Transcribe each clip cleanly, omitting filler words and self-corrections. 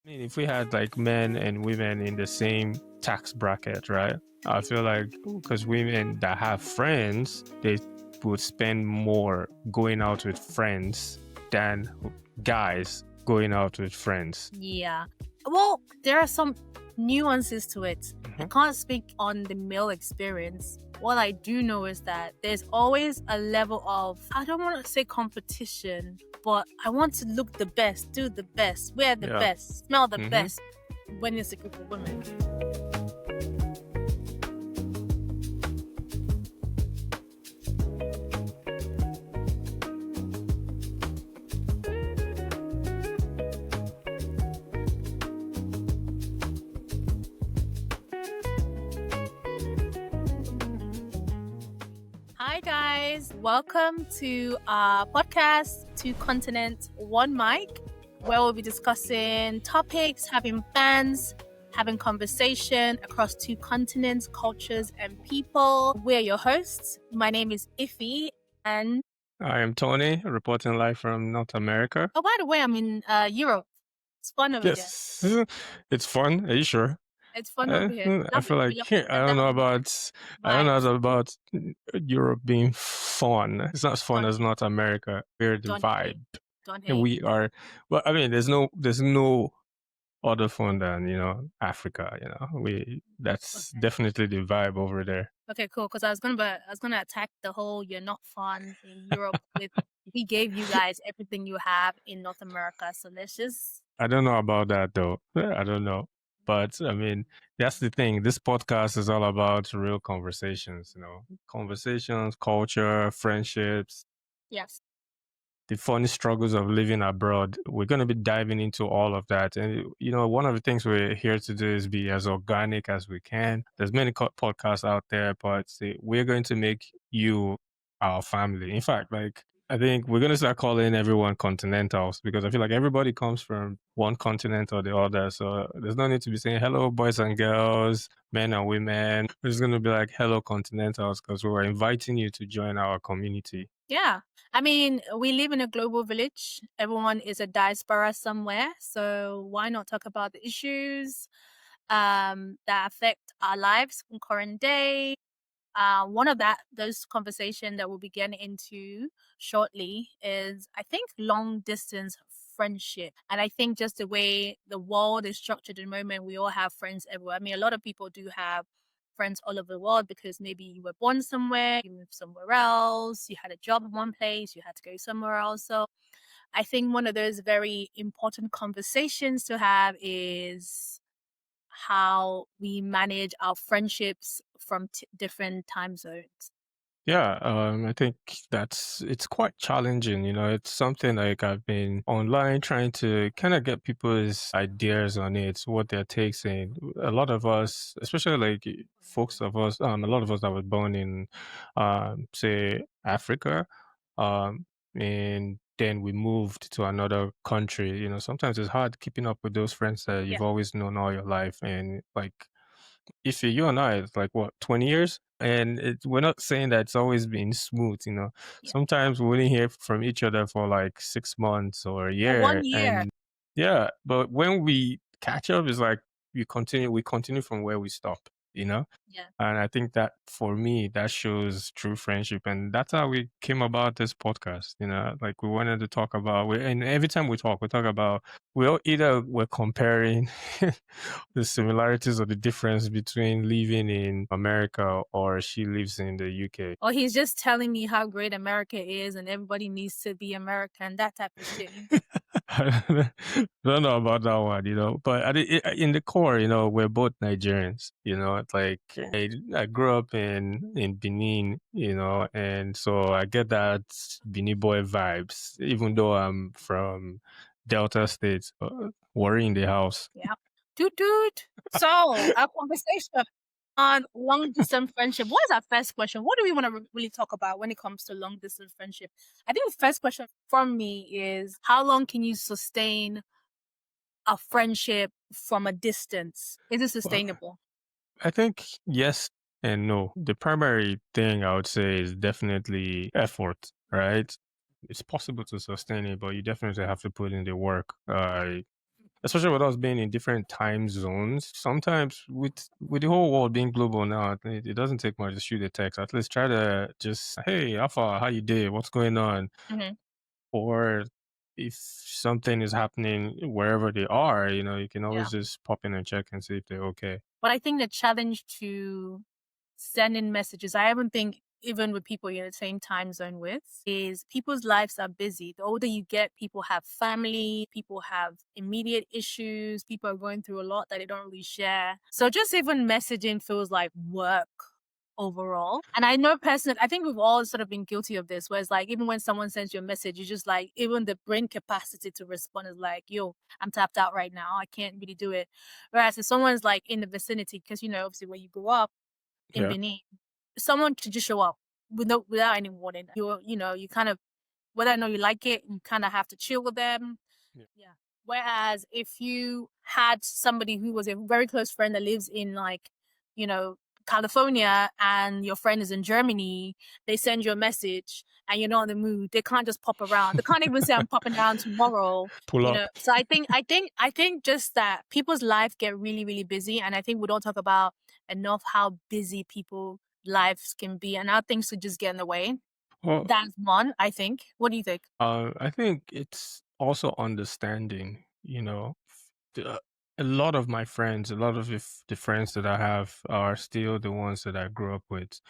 I mean, if we had like men and women in the same tax bracket, right? I feel like because women that have friends, they would spend more going out with friends than guys going out with friends. Yeah. Well, there are some nuances to it. I Mhm. can't speak on the male experience. What I do know is that there's always a level of, I don't want to say competition, but I want to look the best, do the best, wear the Yeah. best, smell the Mhm. best when it's a group of women. Hi, guys. Welcome to our podcast, Two Continents, One Mic, where we'll be discussing topics, having fans, having conversation across two continents, cultures, and people. We're your hosts. My name is Iffy. And I am Tony, reporting live from North America. oh, by the way, I'm in Europe. It's fun over there. Yes, it's fun. Are you sure? It's fun over here. I feel like I don't know about Europe being fun. It's not as fun as North America. We're the vibe. Don't And hate. we are. Well, I mean, there's no other fun than Africa. That's definitely the vibe over there. Okay, cool. Because I was gonna attack the whole "you're not fun" in Europe with we gave you guys everything you have in North America. So let's just. I don't know about that though. I don't know. But I mean, that's the thing. This podcast is all about real conversations, conversations, culture, friendships, Yes. the funny struggles of living abroad. We're going to be diving into all of that. And, one of the things we're here to do is be as organic as we can. There's many podcasts out there, but we're going to make you our family. In fact, I think we're going to start calling everyone continentals because I feel like everybody comes from one continent or the other. So there's no need to be saying hello, boys and girls, men and women. We're just going to be like hello, continentals, because we're inviting you to join our community. Yeah. I mean, we live in a global village. Everyone is a diaspora somewhere. So why not talk about the issues that affect our lives in current day? One of those conversations that we'll be getting into shortly is, I think, long distance friendship. And I think just the way the world is structured at the moment, we all have friends everywhere. I mean, a lot of people do have friends all over the world because maybe you were born somewhere, you moved somewhere else, you had a job in one place, you had to go somewhere else. So I think one of those very important conversations to have is how we manage our friendships from different time zones. Yeah, I think it's quite challenging. It's something like I've been online trying to kind of get people's ideas on it, what their takes in. A lot of us, especially like a lot of us that were born in, say, Africa, and then we moved to another country. Sometimes it's hard keeping up with those friends that you've always known all your life, and like if you and I, it's like what, 20 years? And we're not saying that it's always been smooth. Yeah. Sometimes we only hear from each other for like 6 months or a year. 1 year. And yeah, but when we catch up, it's like we continue from where we stop, Yeah. And I think that for me, that shows true friendship. And that's how we came about this podcast. Like we wanted to talk about, and every time we talk about, we're comparing the similarities or the difference between living in America or she lives in the UK. Or he's just telling me how great America is and everybody needs to be American, that type of shit. I don't know about that one, but in the core, we're both Nigerians, it's like I grew up in Benin, and so I get that Benin boy vibes, even though I'm from Delta State, Warri in the house. Yeah. Dude. So our conversation on long distance friendship. What is our first question? What do we want to really talk about when it comes to long distance friendship? I think the first question from me is, how long can you sustain a friendship from a distance? Is it sustainable? I think yes and no. The primary thing I would say is definitely effort, right? It's possible to sustain it, but you definitely have to put in the work. especially with us being in different time zones. Sometimes with the whole world being global now, it doesn't take much to shoot a text. At least try to just, hey, Alpha, how you did? What's going on? Mhm. Or if something is happening wherever they are, you can Yeah. always just pop in and check and see if they're okay. But I think the challenge to sending messages, I even think even with people you're in the same time zone with, is people's lives are busy. The older you get, people have family, people have immediate issues, people are going through a lot that they don't really share. So just even messaging feels like work overall. And I know personally, I think we've all sort of been guilty of this, where it's like even when someone sends you a message, you just like even the brain capacity to respond is like, yo, I'm tapped out right now. I can't really do it. Whereas if someone's like in the vicinity, because obviously where you grew up in Yeah. Benin, someone could just show up without any warning. You kind of, whether or not you like it, you kind of have to chill with them. Yeah. Yeah. Whereas if you had somebody who was a very close friend that lives in like, you know, California and your friend is in Germany, they send you a message and you're not in the mood. They can't just pop around. They can't even say I'm popping around tomorrow. Pull up. So I think just that people's life get really, really busy. And I think we don't talk about enough how busy people lives can be and how things could just get in the way. Well, That's one, I think. What do you think? I think it's also understanding, the, a lot of my friends, a lot of the friends that I have are still the ones that I grew up with.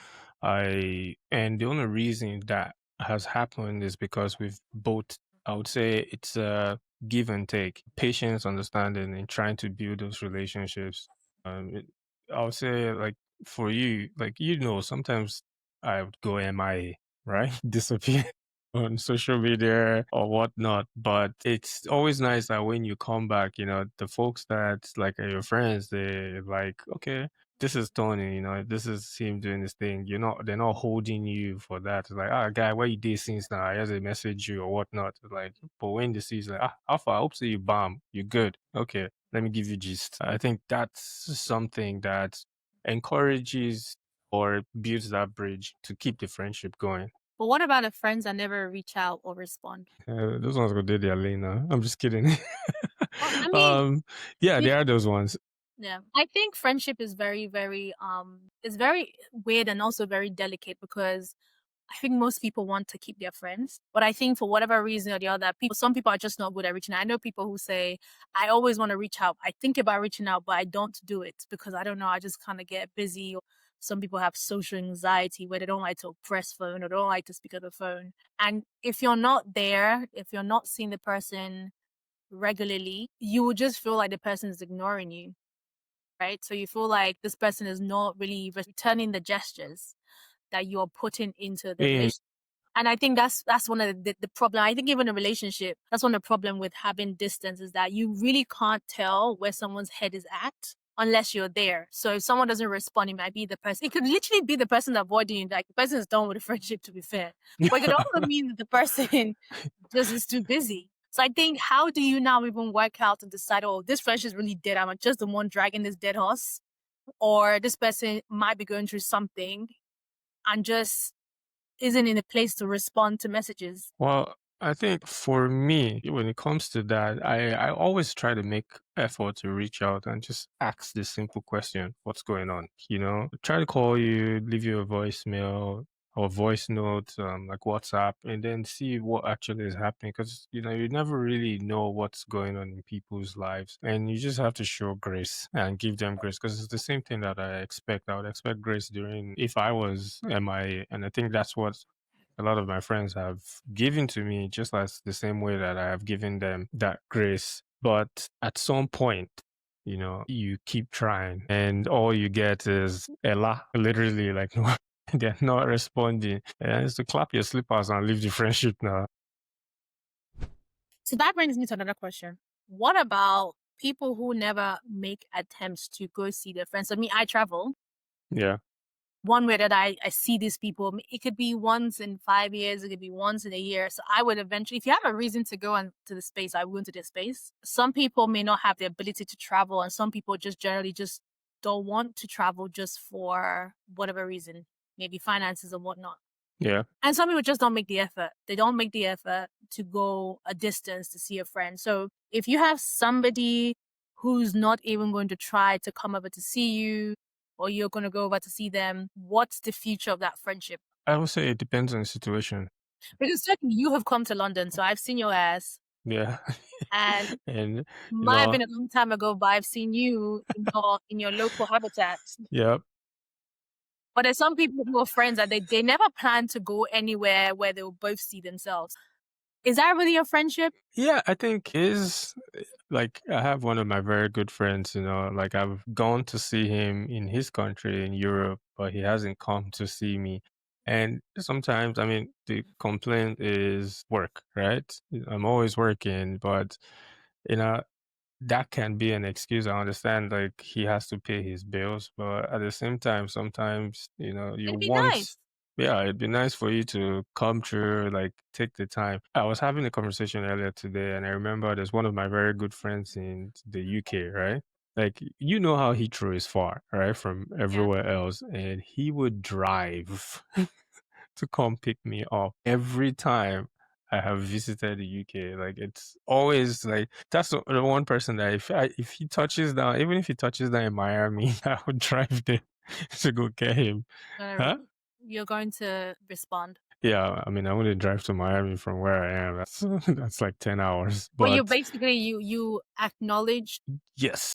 And the only reason that has happened is because we've both, I would say it's a give and take, patience, understanding, and trying to build those relationships. I would say, like, for you, like, sometimes I would go MIA, right? Disappear on social media or whatnot. But it's always nice that when you come back, the folks that like are your friends, they like, okay, this is Tony, this is him doing this thing. They're not holding you for that. It's like, guy, where you did since now? I has a message you or whatnot. It's like, but when they see it's like, Alpha, I hope so you bomb, you're good. Okay, let me give you gist. I think that's something that encourages or builds that bridge to keep the friendship going. But what about the friends that never reach out or respond? Those ones go do their lane now. I'm just kidding. Well, I mean, um, yeah, we've there are those ones. yeah. I think friendship is very, very it's very weird and also very delicate because I think most people want to keep their friends. But I think for whatever reason or the other, some people are just not good at reaching out. I know people who say, I always want to reach out. I think about reaching out, but I don't do it because I don't know, I just kind of get busy. Some people have social anxiety where they don't like to press phone or don't like to speak on the phone. And if you're not there, if you're not seeing the person regularly, you will just feel like the person is ignoring you, right? So you feel like this person is not really returning the gestures that you're putting into the In relationship. And I think that's one of the problem. I think even a relationship, that's one of the problem with having distance is that you really can't tell where someone's head is at unless you're there. So if someone doesn't respond, it might be the person. It could literally be the person avoiding you. Like the person is done with the friendship, to be fair. But it could also mean that the person just is too busy. So I think how do you now even work out and decide, oh, this friendship is really dead. I'm just the one dragging this dead horse, or this person might be going through something and just isn't in a place to respond to messages. Well, I think for me, when it comes to that, I always try to make effort to reach out and just ask this simple question, what's going on? Try to call you, leave you a voicemail or voice note, like WhatsApp, and then see what actually is happening. Because, you never really know what's going on in people's lives. And you just have to show grace and give them grace. Because it's the same thing that I expect. I would expect grace during, if I was MIA. And I think that's what a lot of my friends have given to me, just as the same way that I have given them that grace. But at some point, you keep trying and all you get is Ella, literally like, no, they're not responding. And it's to clap your slippers and leave the friendship now. So that brings me to another question. What about people who never make attempts to go see their friends? So me, I travel. Yeah. One way that I see these people, it could be once in 5 years, it could be once in a year. So I would eventually, if you have a reason to go into the space, I will go into the space. Some people may not have the ability to travel, and some people just generally just don't want to travel just for whatever reason, maybe finances and whatnot. Yeah. And some people just don't make the effort. They don't make the effort to go a distance to see a friend. So If you have somebody who's not even going to try to come over to see you, or you're going to go over to see them, what's the future of that friendship? I would say it depends on the situation. Because certainly you have come to London, so I've seen your ass. Yeah. And And, you might have know, been a long time ago, but I've seen you in your local habitat. yeah. But there's some people who are friends that they never plan to go anywhere where they'll both see themselves. Is that really a friendship? Yeah, I think is like I have one of my very good friends, like I've gone to see him in his country in Europe, but he hasn't come to see me. And sometimes, I mean, the complaint is work, right? I'm always working, but you know, that can be an excuse. I understand, like, he has to pay his bills, but at the same time, sometimes, you It'd be want, nice. yeah, it'd be nice for you to come through, like, take the time. I was having a conversation earlier today, and I remember there's one of my very good friends in the UK, right? Like, you know how Heathrow is far, right, from Yeah. everywhere else, and he would drive to come pick me up every time I have visited the UK. Like it's always like that's the one person that if he touches down, even if he touches down in Miami, I would drive there to go get him. Uh, Huh? you're going to respond. Yeah, I mean I wouldn't drive to Miami from where I am. That's that's like 10 hours. But you But basically you acknowledge. yes,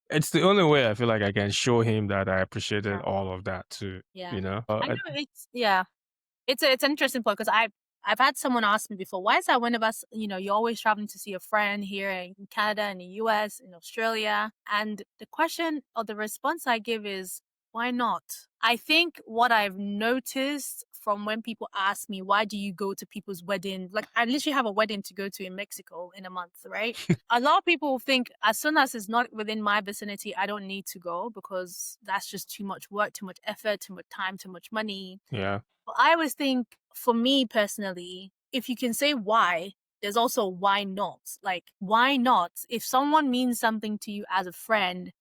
it's the only way I feel like I can show him that I appreciated Yeah. all of that too. Yeah. You know, I know it's yeah. It's an interesting point because I've had someone ask me before, why is that one of us, you're always traveling to see a friend here in Canada, in the US, in Australia? And the question or the response I give is, why not? I think what I've noticed from when people ask me, why do you go to people's wedding? Like, I literally have a wedding to go to in Mexico in a month, right? A lot of people think as soon as it's not within my vicinity, I don't need to go because that's just too much work, too much effort, too much time, too much money. yeah, But I always think, for me personally, if you can say why, there's also why not. Like, why not? If someone means something to you as a friend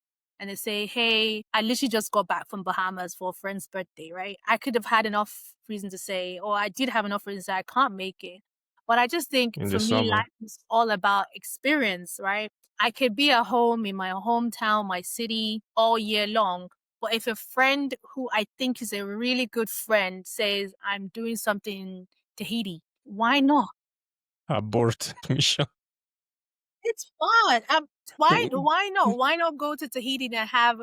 and they say, hey, I literally just got back from Bahamas for a friend's birthday, right? I could have had enough reason to say, or I did have enough reason to say, I can't make it. But I just think in for the me, summer. life is all about experience, right? I could be at home in my hometown, my city all year long, but if a friend who I think is a really good friend says, I'm doing something in Tahiti, why not? Abort mission. It's fun. Why not? Why not go to Tahiti and have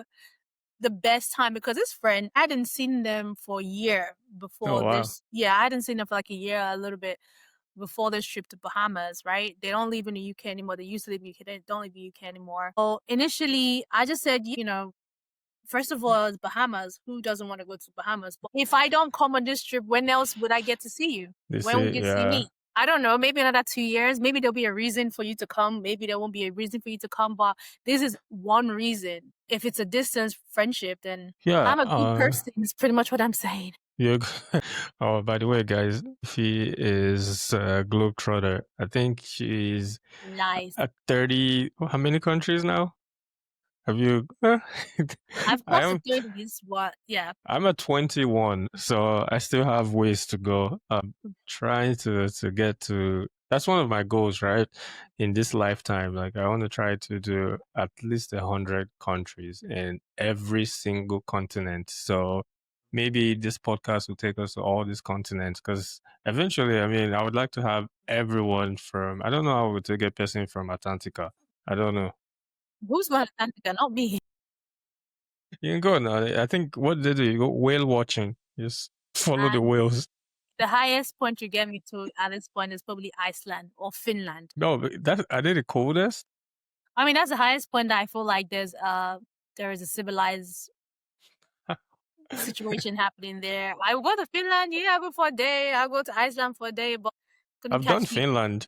the best time? Because this friend, I hadn't seen them for a year Oh before wow. this. Yeah, I hadn't seen them for like a year, a little bit before this trip to Bahamas, right? They don't live in the UK anymore. They used to live in the UK. They don't live in the UK anymore. So initially, I just said, first of all, it's Bahamas. Who doesn't want to go to Bahamas? But if I don't come on this trip, when else would I get to see you? They When would say you see yeah. me? I don't know. Maybe another 2 years. Maybe there'll be a reason for you to come. Maybe there won't be a reason for you to come. But this is one reason. If it's a distance friendship, then Yeah, I'm a good person. Is pretty much what I'm saying. you oh, by the way, guys, she is a globetrotter. I think she's Nice. at 30. How many countries now? Have you? I've I crossed the am. 30s. What? Yeah. I'm at 21, so I still have ways to go. I'm trying to get to. That's one of my goals, right? In this lifetime, like I want to try to do at least 100 countries in every single continent. So maybe this podcast will take us to all these continents because eventually, I mean, I would like to have everyone from. I don't know how to get person from Atlantica. I don't know. Who's going to Antarctica? Not me. You can go now. I think what they do, you go whale watching. Just follow the And whales. the highest point you get me to at this point is probably Iceland or Finland. No, but that are they the coldest? I mean, that's the highest point that I feel like there is a civilized situation happening there. I will go to Finland, yeah, I go for a day. I'll go to Iceland for a day, but couldn't I've done catch me in Finland.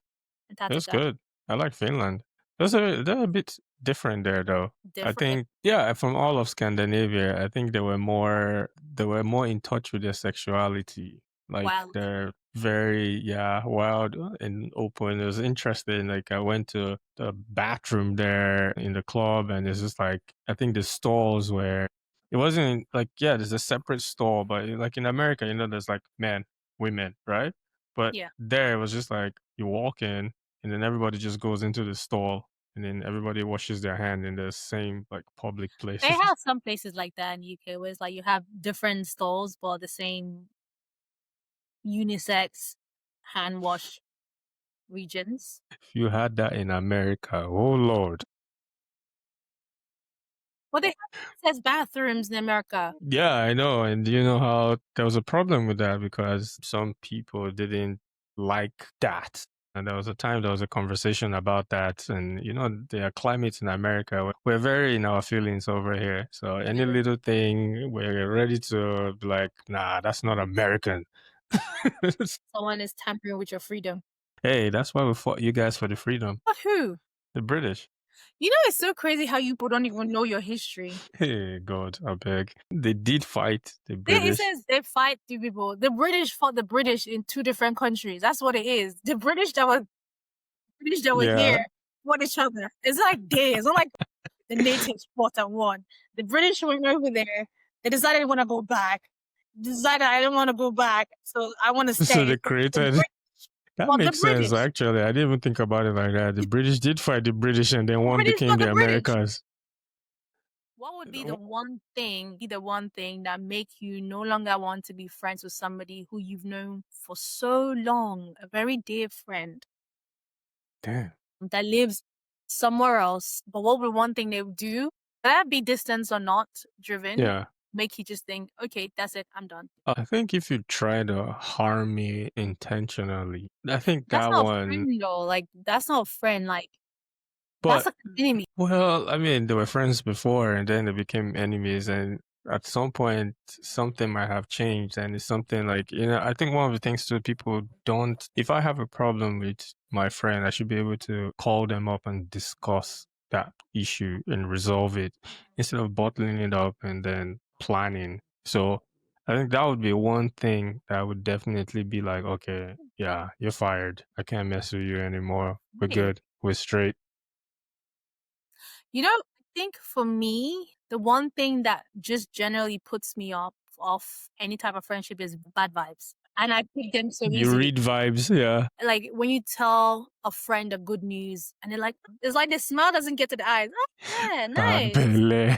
It's Antarctica. good. I like Finland. They're a bit different there though. I Different. think yeah, from all of Scandinavia, I think they were more in touch with their sexuality. Like Wild. they're very wild and open. It was interesting. Like I went to the bathroom there in the club and it's just like I think the stalls where it wasn't like there's a separate stall, but like in America, there's like men, women, right? But Yeah. there it was just like you walk in and then everybody just goes into the stall, and then everybody washes their hand in the same like public They places. have some places like that in UK where it's like you have different stalls but the same unisex hand wash regions. If you had that in America, oh Lord. Well, they have unisex bathrooms in America. Yeah, I know. And you know how there was a problem with that because some people didn't like that. And there was a time there was a conversation about that. And you know, the climate in America, we're very in our feelings over here. So any Yeah. little thing, we're ready to be like, nah, that's not American. Someone is tampering with your freedom. Hey, that's why we fought you guys for the freedom. But who? The British. You know, it's so crazy how you people don't even know your history. Hey, God, I beg. They did fight the It British. says they fight two people. The British fought the British in two different countries. That's what it is. The British that were Yeah. here fought each other. It's like they. It's not like the natives fought and won. The British went over there. They decided they want to go back. Decided I don't want to go back, so I want to So stay. they So the created. British That fought the makes sense, British. actually. I didn't even think about it like that. The British did fight the British, and then The one British became fought the the British. Americas. What would be the one thing that make you no longer want to be friends with somebody who you've known for so long, a very dear friend Damn. that lives somewhere else? But what would one thing they would do, that be distance or not driven, Yeah. make you just think, okay, that's it, I'm done. I think if you try to harm me intentionally, I think That's that not a one. friend though. Like that's not a friend. Like that's But like an enemy. well, I mean, they were friends before, and then they became enemies, and at some point, something might have changed, and it's something like I think one of the things too, people don't. If I have a problem with my friend, I should be able to call them up and discuss that issue and resolve it instead of bottling it up and then planning. So I think that would be one thing that would definitely be like, okay, yeah, you're fired. I can't mess with you anymore. We're Right. good. We're straight. You know, I think for me, the one thing that just generally puts me off any type of friendship is bad vibes. And I pick them so You easily. read vibes, yeah. Like when you tell a friend a good news and they're like, it's like the smile doesn't get to the eyes. Oh, yeah, nice. Bele.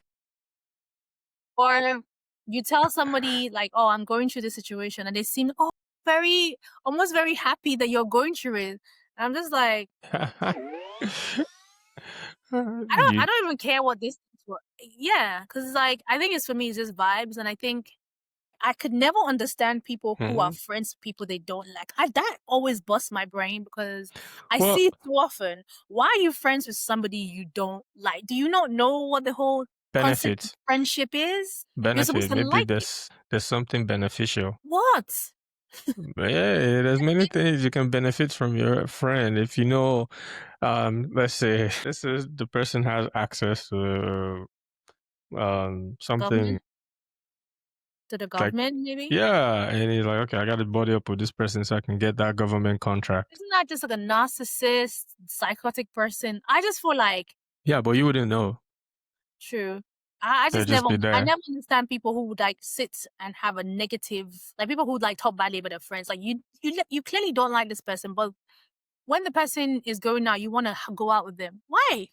Or you tell somebody like, oh, I'm going through this situation and they seem very almost very happy that you're going through it. And I'm just like, I You don't even care what this is for. Yeah, because it's like I think it's for me it's just vibes, and I think I could never understand people who are mhm. friends with people they don't like. That always busts my brain because I Well, see it too often. Why are you friends with somebody you don't like? Do you not know what the whole concept of benefit. friendship is? You're supposed Benefit. to Maybe like it. there's something beneficial. What? But yeah, there's many things you can benefit from your friend if you know. Let's say this is the person has access to something Government to the like government, maybe? yeah, and he's like, okay, I got to body up with this person so I can get that government contract. Isn't that just like a narcissist, psychotic person? I just feel like Yeah, but you wouldn't know. true. I They'll just just never be I there. never understand people who would like sit and have a negative like people who would like talk badly about their friends. Like you clearly don't like this person, but when the person is going out, you want to go out with them. Why?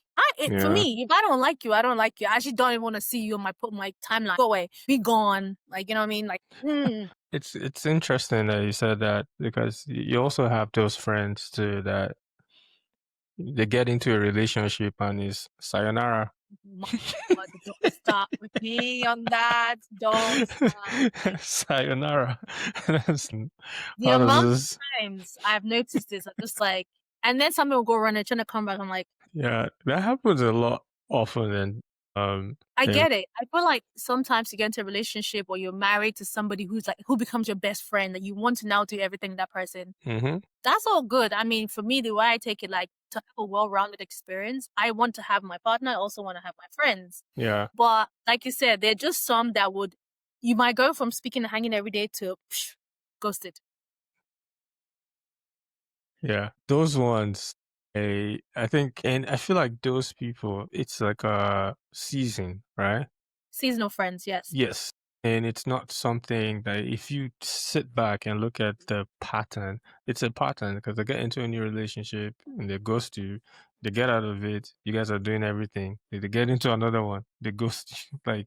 For Yeah. me, if I don't like you, I don't like you. I actually don't even want to see you on my timeline. Go away, be gone. Like you know what I mean? Like, It's interesting that you said that because you also have those friends too that they get into a relationship and is sayonara. my God, don't stop with me on that. Don't stop. Like Sayonara. That's, the how does amount this? of times I've noticed this, I'm just like, and then something will go wrong and trying to come back. I'm like. Yeah, that happens a lot often, and I then get it. I feel like sometimes you get into a relationship or you're married to somebody who's like who becomes your best friend that you want to now do everything with that person. hmm That's all good. I mean, for me, the way I take it, like to have a well-rounded experience, I want to have my partner. I also want to have my friends. yeah, But like you said, there are just some that would you might go from speaking and hanging every day to ghosted. yeah, those ones. I think, and I feel like those people, it's like a season, right? Seasonal friends, yes. Yes. And it's not something that if you sit back and look at the pattern, it's a pattern because they get into a new relationship and they ghost you, they get out of it, you guys are doing everything. They get into another one, they ghost you. Like,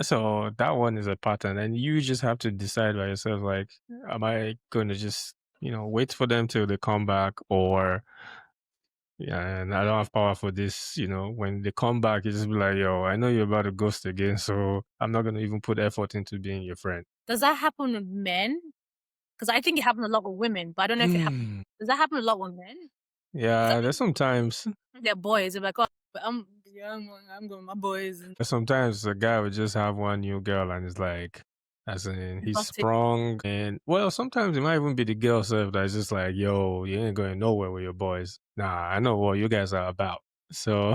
so that one is a pattern. And you just have to decide by yourself, like, am I going to just, wait for them till they come back or yeah, and I don't have power for this, when they come back, you just be like, yo, I know you're about to ghost again, so I'm not gonna even put effort into being your friend. Does that happen with men? Because I think it happens a lot with women, but I don't know if it happens. Mm. Does that happen a lot with men? Because Yeah, there's sometimes they're boys. They're like, oh, but I'm going with my boys and sometimes a guy would just have one new girl and it's like as in he's lost it. sprung and well sometimes it might even be the girl self that's just like, yo, you ain't going nowhere with your boys. Nah, I know what you guys are about. So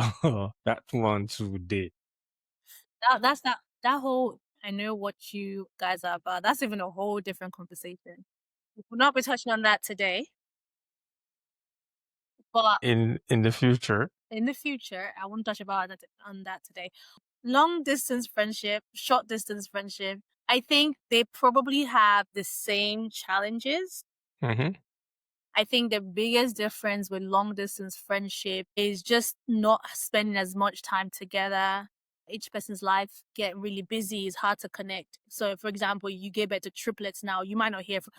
that one today. That whole. I know what you guys are about. That's even a whole different conversation. We'll not be touching on that today, but In the future. in the future, I won't touch about that on that today. Long distance friendship, short distance friendship. I think they probably have the same challenges. Mm-hmm. I think the biggest difference with long distance friendship is just not spending as much time together. Each person's life get really busy. It's hard to connect. So, for example, you give birth to triplets now. You might not hear from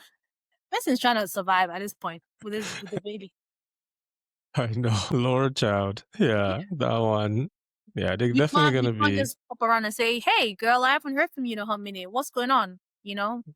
person's trying to survive at this point with the baby. I know. Lord child. Yeah, that one. Yeah, they're definitely You gonna can't be. just pop around and say, "Hey, girl, I haven't heard from you in a hot minute. What's going on?"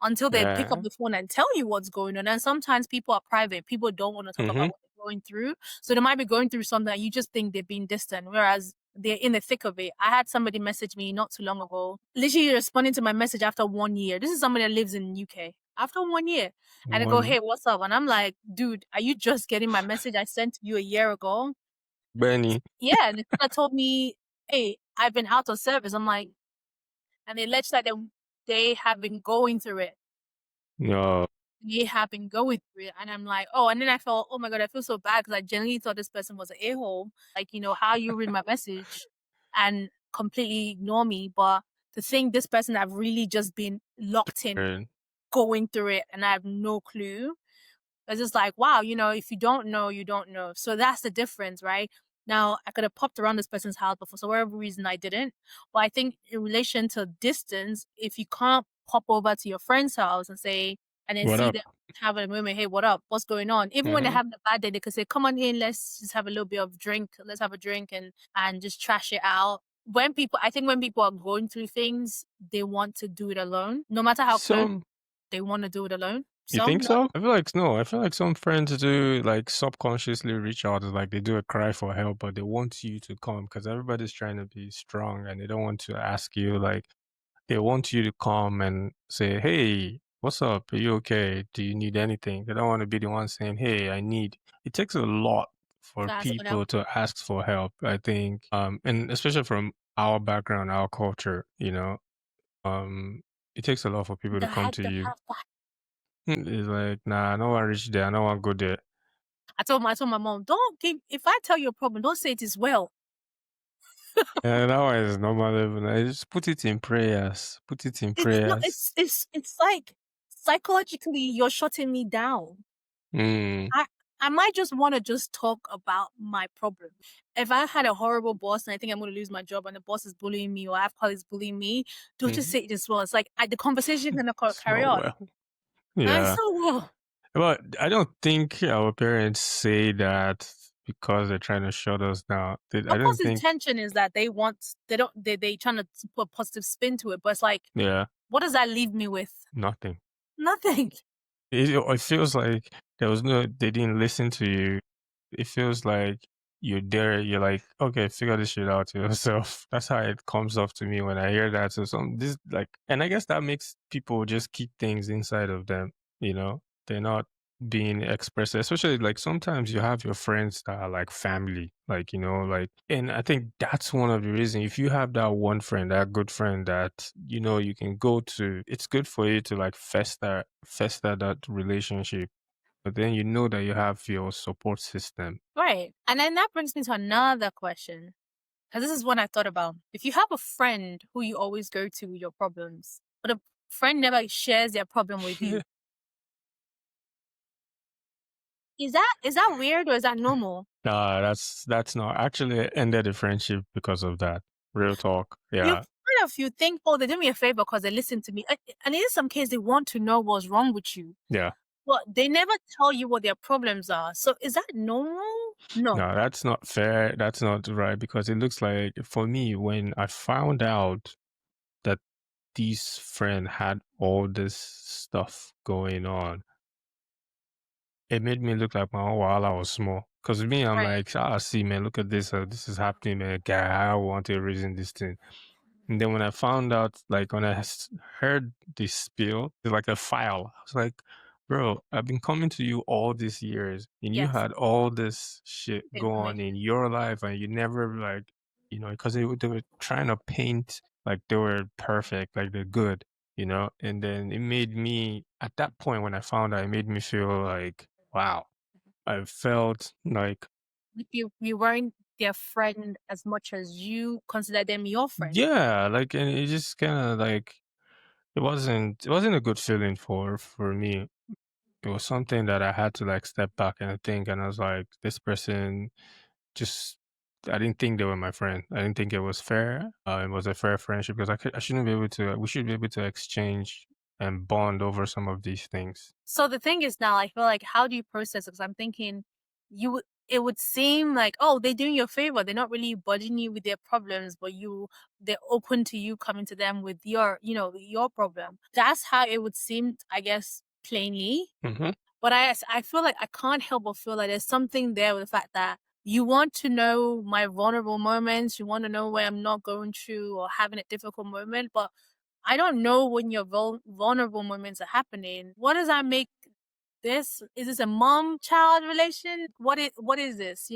Until they pick up Yeah. the phone and tell you what's going on. And sometimes people are private. People don't want to talk about Mhm. what they're going through. So they might be going through something that you just think they're being distant, whereas they're in the thick of it. I had somebody message me not too long ago, literally responding to my message after 1 year. This is somebody that lives in UK. After 1 year. And they go, One "Hey, what's up?" And I'm like, dude, are you just getting my message I sent to you a year ago? Benny. Yeah, and the teacher told me, "Hey, I've been out of service." I'm like, and they alleged that they have been going through it. No. They have been going through it, and I'm like, "Oh," and then I felt, "Oh my god, I feel so bad because I genuinely thought this person was an a-hole. Like, how you read my message and completely ignore me, but to think this person have really just been locked in, And going through it, and I have no clue." It's just like, wow, if you don't know, you don't know. So that's the difference, right? Now, I could have popped around this person's house, but for some whatever reason, I didn't. But I think in relation to distance, if you can't pop over to your friend's house and say, and then what see up? them having a moment, hey, what up? What's going on? Even when they're Mhm. having a bad day, they could say, come on in, let's just have a little bit of drink. Let's have a drink and just trash it out. I think when people are going through things, they want to do it alone. No matter how close, Some they want to do it alone. you think Some so? I feel like no. I feel like some friends do like subconsciously reach out. It's like they do a cry for help, but they want you to come because everybody's trying to be strong and they don't want to ask you like they want you to come and say, "Hey, what's up? Are you okay? Do you need anything?" They don't want to be the one saying, "Hey, I need." It takes a lot for to ask for help. people to ask for help, I think. And especially from our background, our culture, um, it takes a lot for people to come to The you. half back. It's like, nah, I don't want to reach there. I don't want to go there. I told my mom, don't give. If I tell you a problem, don't say it is well. And that one is normal level. I just put it in prayers. Put it in It's not. prayers. It's like psychologically, you're shutting me down. Mm, I I might just want to just talk about my problem. If I had a horrible boss and I think I'm going to lose my job and the boss is bullying me or I have colleagues bullying me, don't just mhm. say it as well. It's like the conversation gonna It's carry not on. well. I Yeah. so well. But I don't think our parents say that because they're trying to shut us down. I Of don't course, think, intention is that they don't they trying to put a positive spin to it, but it's like, yeah, what does that leave me with? nothing. Nothing. It feels like they didn't listen to you. It feels like you're there, you're like, okay, figure this shit out yourself. That's how it comes off to me when I hear that. So this like, and I guess that makes people just keep things inside of them, they're not being expressed, especially like sometimes you have your friends that are like family, like, like, and I think that's one of the reasons if you have that one friend, that good friend that, you can go to, it's good for you to like fester that relationship but then you know that you have your support system. Right. And then that brings me to another question. Because this is one I thought about. If you have a friend who you always go to with your problems, but a friend never shares their problem with you, is that weird or is that normal? Nah, that's not actually it ended the friendship because of that. Real talk. You Yeah. kind of you think, oh, they did me a favor because they listened to me, and in some case they want to know what's wrong with you, Yeah. but they never tell you what their problems are. So is that normal? No. No, that's not fair. That's not right because it looks like for me when I found out that this friend had all this stuff going on, it made me look like my own wahala was small. Cause me, I'm Right. like, ah, see, man, look at this. This is happening, man. Guy, I want to reason this thing. And then when I found out, like when heard this spiel, it's like a file. I was like, bro, I've been coming to you all these years, and you Yes. had all this shit The go on in information. your life, and you never like, because they were trying to paint like they were perfect, like they're good, And then it made me at that point when I found out, it made me feel like, wow, I felt like If you weren't their friend as much as you consider them your friend. yeah, like and it just kind of like it wasn't a good feeling for me. It was something that I had to like step back and think, and I was like, this person just. I didn't think they were my friend. I didn't think it was fair. It was a fair friendship because I shouldn't be able to. We should be able to exchange and bond over some of these things. So the thing is now, I feel like, how do you process it? Because I'm thinking, it would seem like, oh, they're doing you a favor. They're not really budging you with their problems, but they're open to you coming to them with your problem. That's how it would seem, I guess, plainly. Hmm. But I feel like I can't help but feel like there's something there with the fact that you want to know my vulnerable moments. You want to know where I'm not going through or having a difficult moment, but I don't know when your vulnerable moments are happening. What does that make this? Is this a mom child relation? What is this?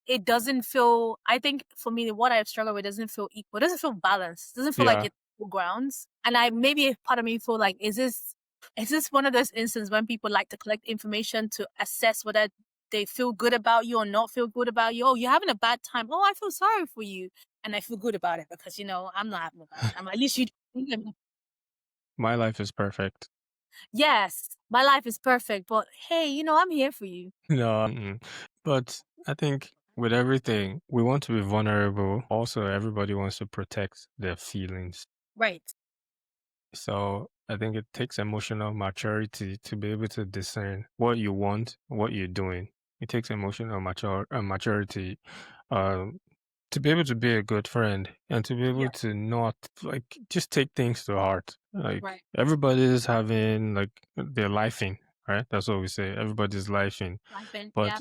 It doesn't feel, I think for me, what I've struggled with doesn't feel equal. It doesn't feel balanced. It doesn't feel like Yeah, it's equal grounds. And maybe a part of me feel like, is this one of those instances when people like to collect information to assess whether they feel good about you or not feel good about you? Oh, you're having a bad time. Oh, I feel sorry for you. And I feel good about it because, I'm not having a bad time. At least you. my life is perfect. Yes, my life is perfect, but hey, I'm here for you. No, but I think with everything, we want to be vulnerable. Also, everybody wants to protect their feelings. Right. So I think it takes emotional maturity to be able to discern what you want, what you're doing. It takes emotional maturity um, to be able to be a good friend and to be able Yeah. to not like just take things to heart. Like Right. everybody's having like their lifing, right? That's what we say. Everybody's lifing, Life in. but Yeah.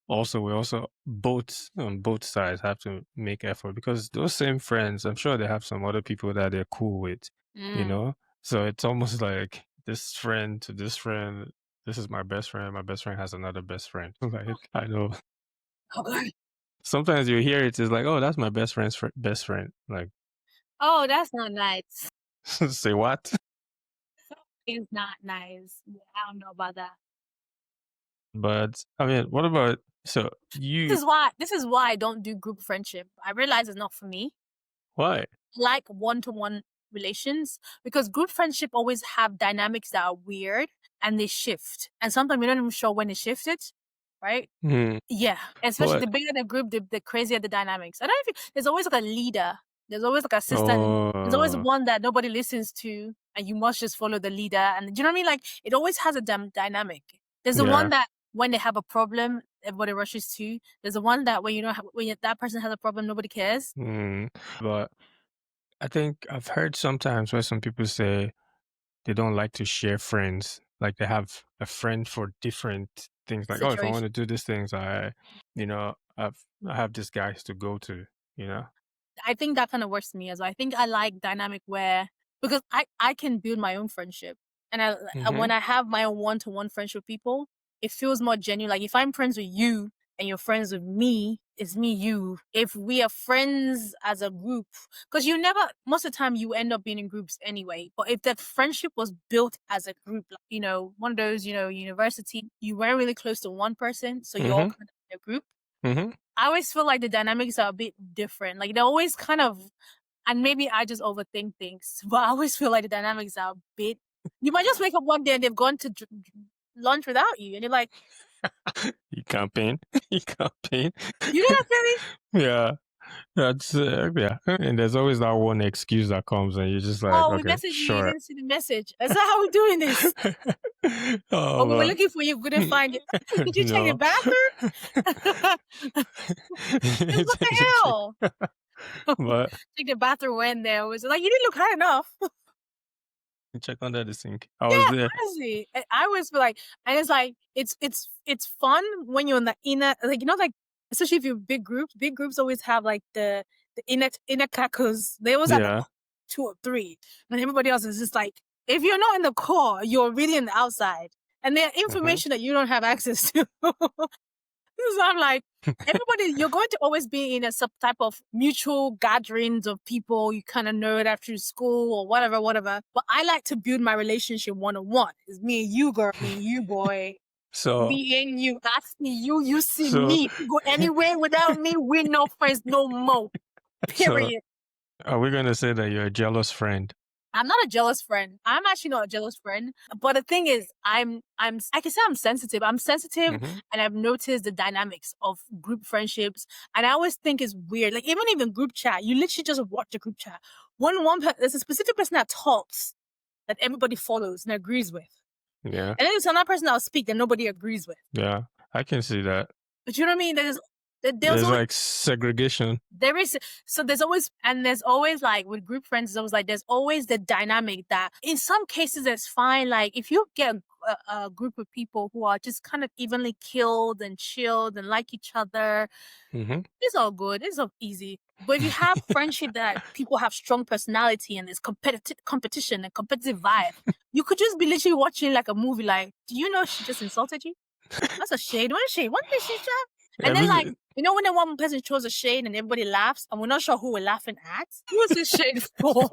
also we also both on both sides have to make effort because those same friends, I'm sure they have some other people that they're cool with, you Mm. know. So it's almost like this friend to this friend. This is my best friend. My best friend has another best friend. Like I know Okay. sometimes you hear it is like, oh, that's my best friend's best friend. Like, Oh, that's not nice. say what? It's not nice. Yeah, I don't know about that. But I mean, what about so This you? is why this is why I don't do group friendship. I realize it's not for me. Why? Like one-to-one relations, because group friendship always have dynamics that are weird and they shift. And sometimes we're not even sure when it shifted, right? Hmm. Yeah. Especially What? the bigger the group, the crazier the dynamics. I don't know if there's always like a leader. There's always like a assistant. There's always Oh, one that nobody listens to and you must just follow the leader. And do you know what I mean? Like it always has a dynamic. There's the one yeah. that when they have a problem, everybody rushes to. There's the one that when that person has a problem, nobody cares. Hmm. But I think I've heard sometimes where some people say they don't like to share friends. Like they have a friend for different things. Like, oh, if I want Situation. to do these things, I have these guys to go to. You know. I think that kind of works for me as well. I think I like dynamic where because I can build my own friendship, and Mm-hmm. when I have my own one-to-one friendship with people, it feels more genuine. Like if I'm friends with you and you're friends with me, it's me you. If we are friends as a group, because you never most of the time you end up being in groups anyway. But if that friendship was built as a group, like, one of those university, you weren't really close to one person, so you're all Mm-hmm. kind of in a group. Mm-hmm. I always feel like the dynamics are a bit different. Like they're always kind of, and maybe I just overthink things, but I always feel like the dynamics are a bit. You might just wake up one day and they've gone to lunch without you, and you're like, You campaign. You campaign. you know that feeling? Yeah. That's yeah. And there's always that one excuse that comes and you're just like, Oh, we okay, messaged you, you sure. didn't see the message. Is that how we're doing this? Or we were Oh looking for you, couldn't find you. Did you check the no. bathroom? What the hell? But Check the bathroom when there was like you didn't look high enough. check under the sink. I was Yeah, there. honestly, I always feel like, and it's like it's fun when you're in the inner, like like especially if you're big groups. Big groups always have like the inner cackles. They always have like Yeah. 2 or 3, and everybody else is just like, if you're not in the core, you're really in the outside, and there are Mhm. information that you don't have access to. So I'm like, everybody, you're going to always be in a sub type of mutual gatherings of people you kind of know that through school or whatever, whatever. But I like to build my relationship 1-on-1. It's me and you, girl, me and you, boy. So Me and you. I see you, you see so me. If you go anywhere without me, we're no friends no more. so Period. are we gonna say that you're a jealous friend? I'm not a jealous friend. I'm actually not a jealous friend. But the thing is, I can say I'm sensitive. I'm sensitive, Mm-hmm. and I've noticed the dynamics of group friendships. And I always think it's weird. Like even group chat, you literally just watch the group chat. There's a specific person that talks that everybody follows and agrees with. Yeah. And then there's another person that'll speak that nobody agrees with. Yeah. I can see that. But you know what I mean? There's There's always like segregation. there is so there's always like with group friends, it's always like there's always the dynamic that in some cases it's fine. Like if you get a group of people who are just kind of evenly killed and chilled and like each other, Mm-hmm. it's all good. It's all easy. But if you have friendship that people have strong personality and there's competition and competitive vibe, you could just be literally watching like a movie. Like, do you know she just insulted you? That's a shade. One shade. One thing she said. And then like, Everything. when the one person shows a shade and everybody laughs and we're not sure who we're laughing at? Who is this shade for?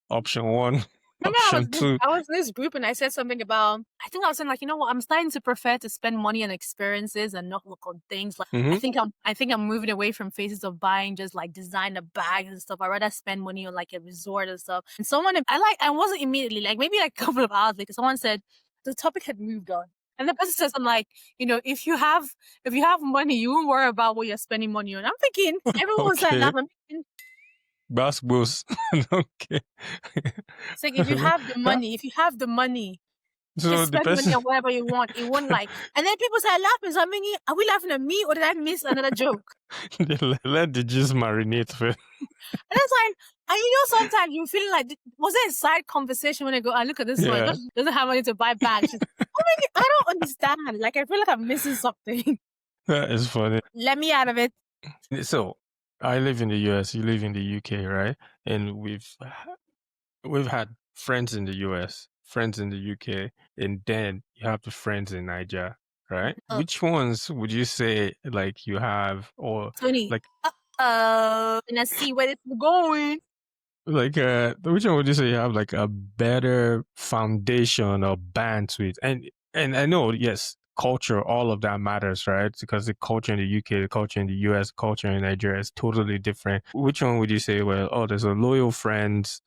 Option one. Remember Option two. I was in this group and I said something about, I think I was saying like, you know what, I'm starting to prefer to spend money on experiences and not look on things. Like Mm-hmm. I think I'm moving away from phases of buying just like designer bags and stuff. I'd rather spend money on like a resort and stuff. And I wasn't immediately like maybe like a couple of hours later, someone said the topic had moved on. And the person says, I'm like, if you have money, you won't worry about what you're spending money on. I'm thinking, everyone was like Okay. laughing. I'm thinking, Basketballs. Okay. it's like if you have the money, you can So the spend money person on whatever you want. It won't like, and then people start laughing. So I'm thinking, are we laughing at me or did I miss another joke? they let the juice marinate first. And it's like, and sometimes you feel like, was there a side conversation when I go, I look at this one, Yeah. doesn't have money to buy bags. She's, oh my God, I don't understand. Like, I feel like I'm missing something. That is funny. Let me out of it. So I live in the US, you live in the UK, right? And we've had friends in the US, friends in the UK, and then you have the friends in Niger, right? Oh. Which ones would you say like you have or Tony, like and I see where it's going. which one would you say you have like a better foundation or band with? And I know, yes, culture, all of that matters, right? Because the culture in the UK, the culture in the US, culture in Nigeria is totally different. Which one would you say, well, oh, there's a loyal friends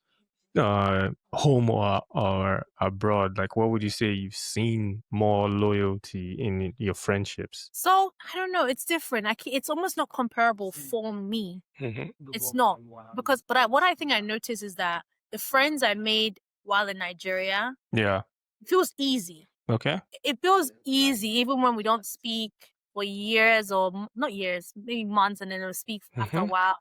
home or abroad? Like what would you say you've seen more loyalty in your friendships? So I don't know. It's different. It's almost not comparable for me. It's not because, what I think I noticed is that the friends I made while in Nigeria, Yeah. it feels easy. Okay. It feels easy even when we don't speak for years or not years, maybe months, and then we'll speak after a while.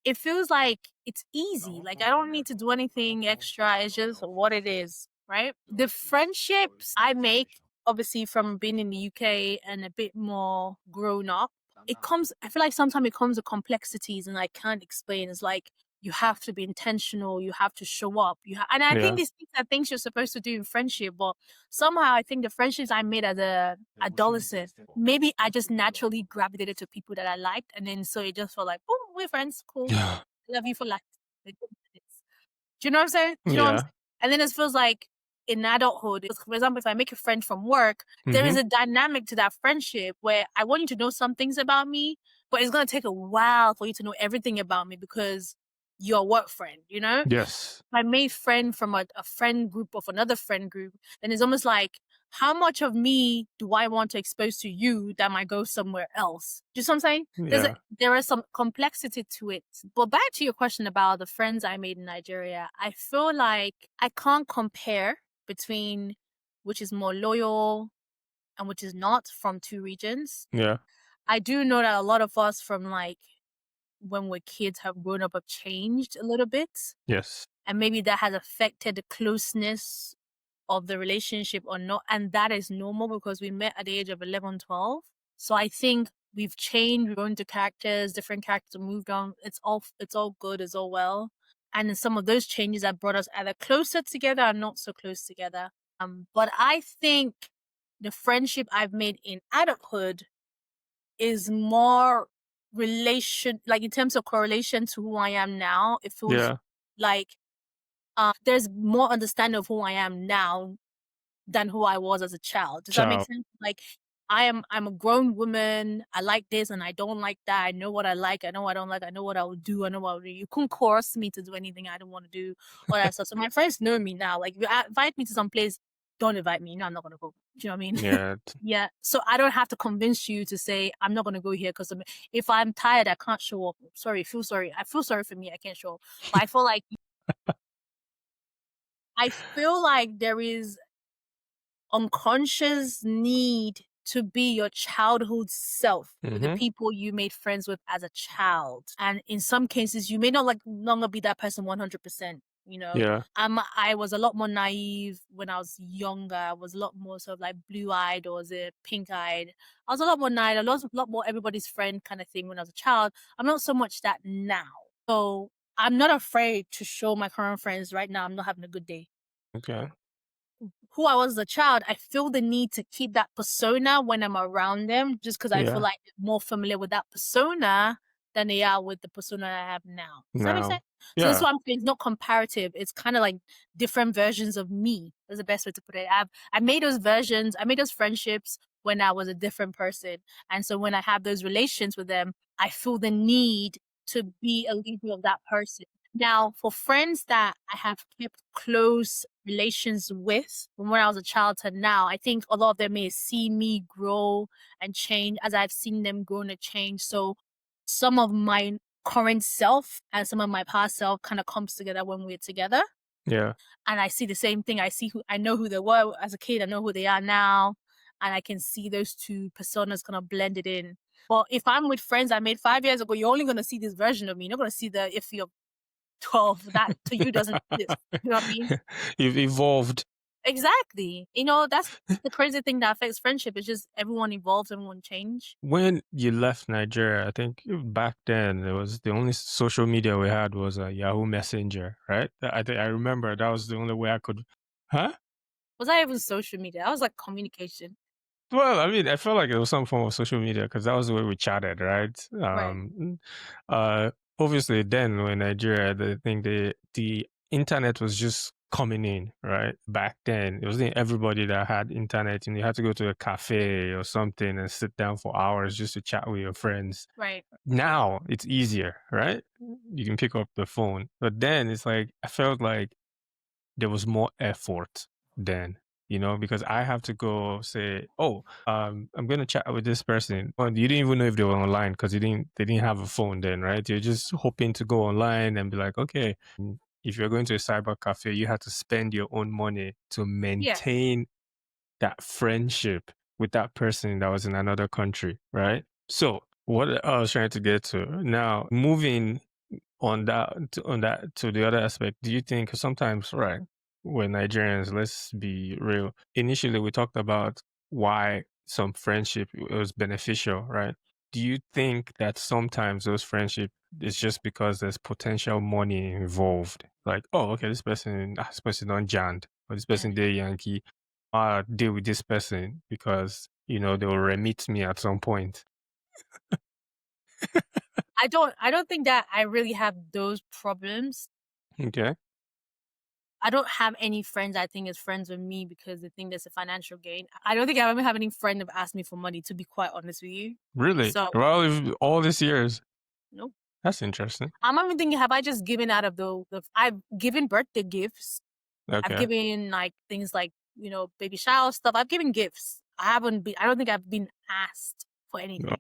It feels like it's easy. Like I don't need to do anything extra. It's just what it is, right? The friendships I make, obviously from being in the UK and a bit more grown up, I feel like sometimes it comes with complexities and I can't explain. It's like you have to be intentional, you have to show up. And I think Yeah. these things are things you're supposed to do in friendship, but somehow I think the friendships I made as a adolescent, maybe I just naturally gravitated to people that I liked, and then so it just felt like, oh, we're friends, cool. Yeah. Love you for life. Like, do you know what I'm saying? Do you know what I'm Yeah. saying? And then it feels like in adulthood, for example, if I make a friend from work, there is a dynamic to that friendship where I want you to know some things about me, but it's gonna take a while for you to know everything about me because you're a work friend, you know? Yes. If I made friend from a friend group of another friend group, then it's almost like, how much of me do I want to expose to you that might go somewhere else? Do you see what I'm saying? Yeah. There is some complexity to it. But back to your question about the friends I made in Nigeria, I feel like I can't compare between which is more loyal and which is not from two regions. Yeah. I do know that a lot of us from like when we're kids have grown up have changed a little bit. Yes. And maybe that has affected the closeness of the relationship or not. And that is normal because we met at the age of 11, 12. So I think we've changed, we've grown into characters, different characters have moved on. It's all good, it's all well. And then some of those changes have brought us either closer together or not so close together. But I think the friendship I've made in adulthood is more relation, like in terms of correlation to who I am now. It feels Yeah. like there's more understanding of who I am now than who I was as a child. Does that make Child. sense? Like I'm a grown woman. I like this and I don't like that. I know what I like. I know what I don't like. I know what I will do. I know what I will do. You couldn't coerce me to do anything I don't want to do. All that stuff. So my friends know me now. Like if you invite me to some place, don't invite me. No, I'm not gonna go. Do you know what I mean? Yeah. Yeah. So I don't have to convince you to say I'm not gonna go here because if I'm tired, I can't show up. Sorry, feel sorry. I feel sorry for me. I can't show up. But I feel like there is unconscious need to be your childhood self with the Mm-hmm. people you made friends with as a child. And in some cases, you may not like longer be that person 100%. You know, Yeah. I was a lot more naive when I was younger. I was a lot more sort of like blue eyed or was it pink eyed? I was a lot more naive, a lot more everybody's friend kind of thing when I was a child. I'm not so much that now. So I'm not afraid to show my current friends right now I'm not having a good day Okay. who I was as a child, I feel the need to keep that persona when I'm around them, just because I feel Yeah. like they're more familiar with that persona than they are with the persona I have now. Does that make Now. sense? So this is Yeah. what I'm saying. It's not comparative. It's kind of like different versions of me. Is the best way to put it. I made those versions. I made those friendships when I was a different person, and so when I have those relations with them, I feel the need to be a leader of that person. Now, for friends that I have kept close relations with from when I was a child to now, I think a lot of them may see me grow and change as I've seen them grow and change. So some of my current self and some of my past self kind of comes together when we're together. Yeah. And I see the same thing. I know who they were as a kid. I know who they are now. And I can see those two personas kind of blended in. But if I'm with friends I made 5 years ago, you're only going to see this version of me. You're not going to see the iffy of 12 that to you doesn't exist. You know what I mean? You've evolved. Exactly. That's the crazy thing that affects friendship. It's just everyone evolves, everyone change. When you left Nigeria, I think back then it was the only social media we had was a Yahoo Messenger, right? I think I remember that was the only way I could. Huh? Was that even social media? That was like communication. Well, I mean, I felt like it was some form of social media because that was the way we chatted, right? Right. Uh, obviously, then when Nigeria, the thing, the internet was just coming in, right? Back then, it wasn't everybody that had internet, and you had to go to a cafe or something and sit down for hours just to chat with your friends. Right. Now it's easier, right? You can pick up the phone, but then it's like I felt like there was more effort then, because I have to go say, oh, I'm going to chat with this person. Well, you didn't even know if they were online because they didn't have a phone then, right? You're just hoping to go online and be like, okay, if you're going to a cyber cafe, you have to spend your own money to Yeah. maintain that friendship with that person that was in another country, right? So what I was trying to get to now, moving on that to the other aspect, do you think sometimes, right, when Nigerians, let's be real, initially we talked about why some friendship was beneficial, right? Do you think that sometimes those friendship is just because there's potential money involved? Like, oh, okay, this person on jammed, or this Mm. person did Yankee, deal with this person because they will remit me at some point. I don't think that I really have those problems. Okay. I don't have any friends I think is friends with me because they think there's a financial gain. I don't think I ever have any friend that asked me for money, to be quite honest with you. Really? So, Well, if all these years, nope. that's interesting. I'm even thinking, have I just given out of I've given birthday gifts. I've Okay, given like things like, baby shower stuff. I've given gifts. I don't think I've been asked for well, anything.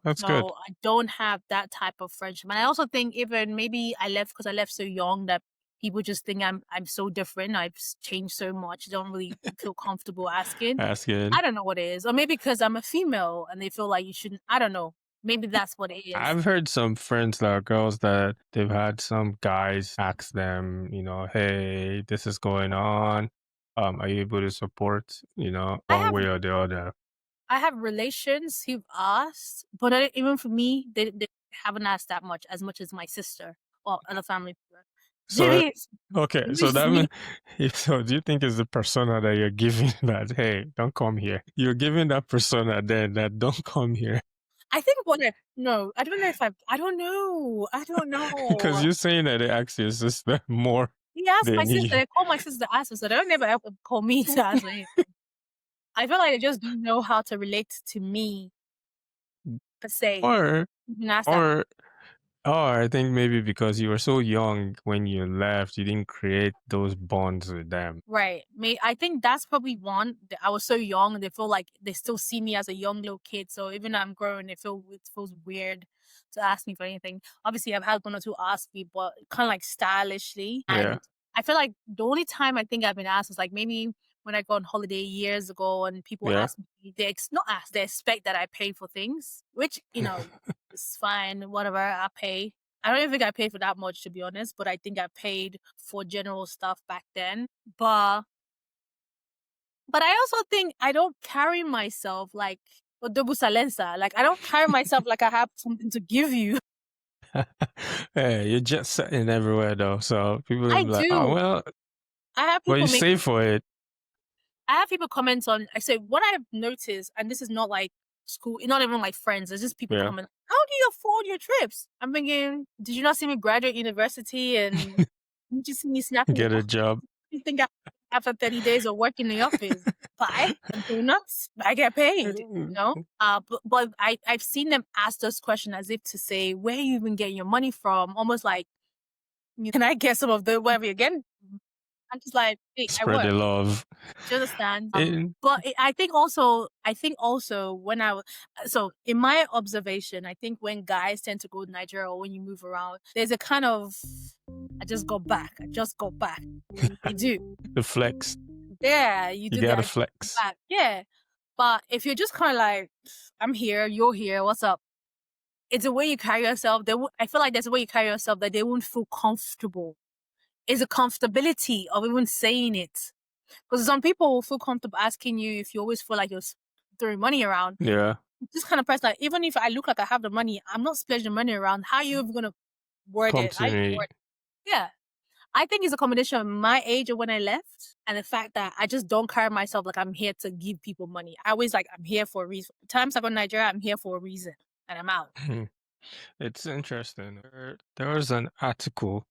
that's good. So I don't have that type of friendship. And I also think even maybe I left because I left so young that people just think I'm so different. Changed so much. Don't really feel comfortable asking. That's good. I don't know what it is. Or maybe because I'm a female and they feel like you shouldn't. I don't know. Maybe that's what it is. I've heard some friends that are girls that they've had some guys ask them, hey, this is going on. Are you able to support, I one have way or the other? I have relations who've asked, but even for me, they haven't asked that much, as much as my sister or other family members. So, Maybe okay, maybe so it's just that me. means, so do you think it's the persona that you're giving that, hey, don't come here? You're giving that persona then that don't come here I think what I no, I don't know if I don't know. I don't because know. you're saying that they ask your sister more He asked my than sister. you. They call my sister to ask her, so they don't never ever call me to ask for anything. I feel like they just don't know how to relate to me per se. Or, You ask that. or or I think maybe because you were so young when you left, you didn't create those bonds with them. Right. I think that's probably one. I was so young, they feel like they still see me as a young little kid. So even though I'm growing, it feels weird to ask me for anything. Obviously, I've had one or two ask me, but kind of like stylishly. Yeah, And I feel like the only time I think I've been asked was like maybe when I go on holiday years ago, and people yeah. ask me, not ask, they expect that I pay for things, which is fine. Whatever, I pay. I don't even think I paid for that much, to be honest, but I think I paid for general stuff back then. But I also think I don't carry myself like Odobu Salensa. Like I don't carry myself like I have something to give you. Hey, you're just sitting everywhere though, so people will I be like, "Oh do. well," I have but you people make save for it. I have people comment on. I say what I've noticed, and this is not like school, not even like friends. It's just people Yeah, comment. How do you afford your trips? I'm thinking, did you not see me graduate university and you just see me snapping? get a job. You think after 30 days of working in the office, pie and donuts, I get paid, But I've seen them ask this question as if to say, where you even get your money from? Almost like, can I get some of the whatever again? I'm just like, hey, I Spread work. the love. Do you understand? And But I think also when so in my observation, I think when guys tend to go to Nigeria or when you move around, there's a kind of, I just got back. I just got back. You do. the flex. Yeah, you You do that. gotta I just got flex. back. Yeah. But if you're just kind of like, I'm here, you're here, what's up? It's the way you carry yourself. I feel like there's a way you carry yourself that they won't feel comfortable. It's a comfortability of even saying it. Because some people will feel comfortable asking you if you always feel like you're throwing money around. Yeah, This kind of person, like, even if I look like I have the money, I'm not splashing money around. How are you even going to word come it? to me. Yeah. I think it's a combination of my age of when I left and the fact that I just don't carry myself like I'm here to give people money. I always like I'm here for a reason. Times I go to Nigeria, I'm here for a reason and I'm out. It's interesting. There was an article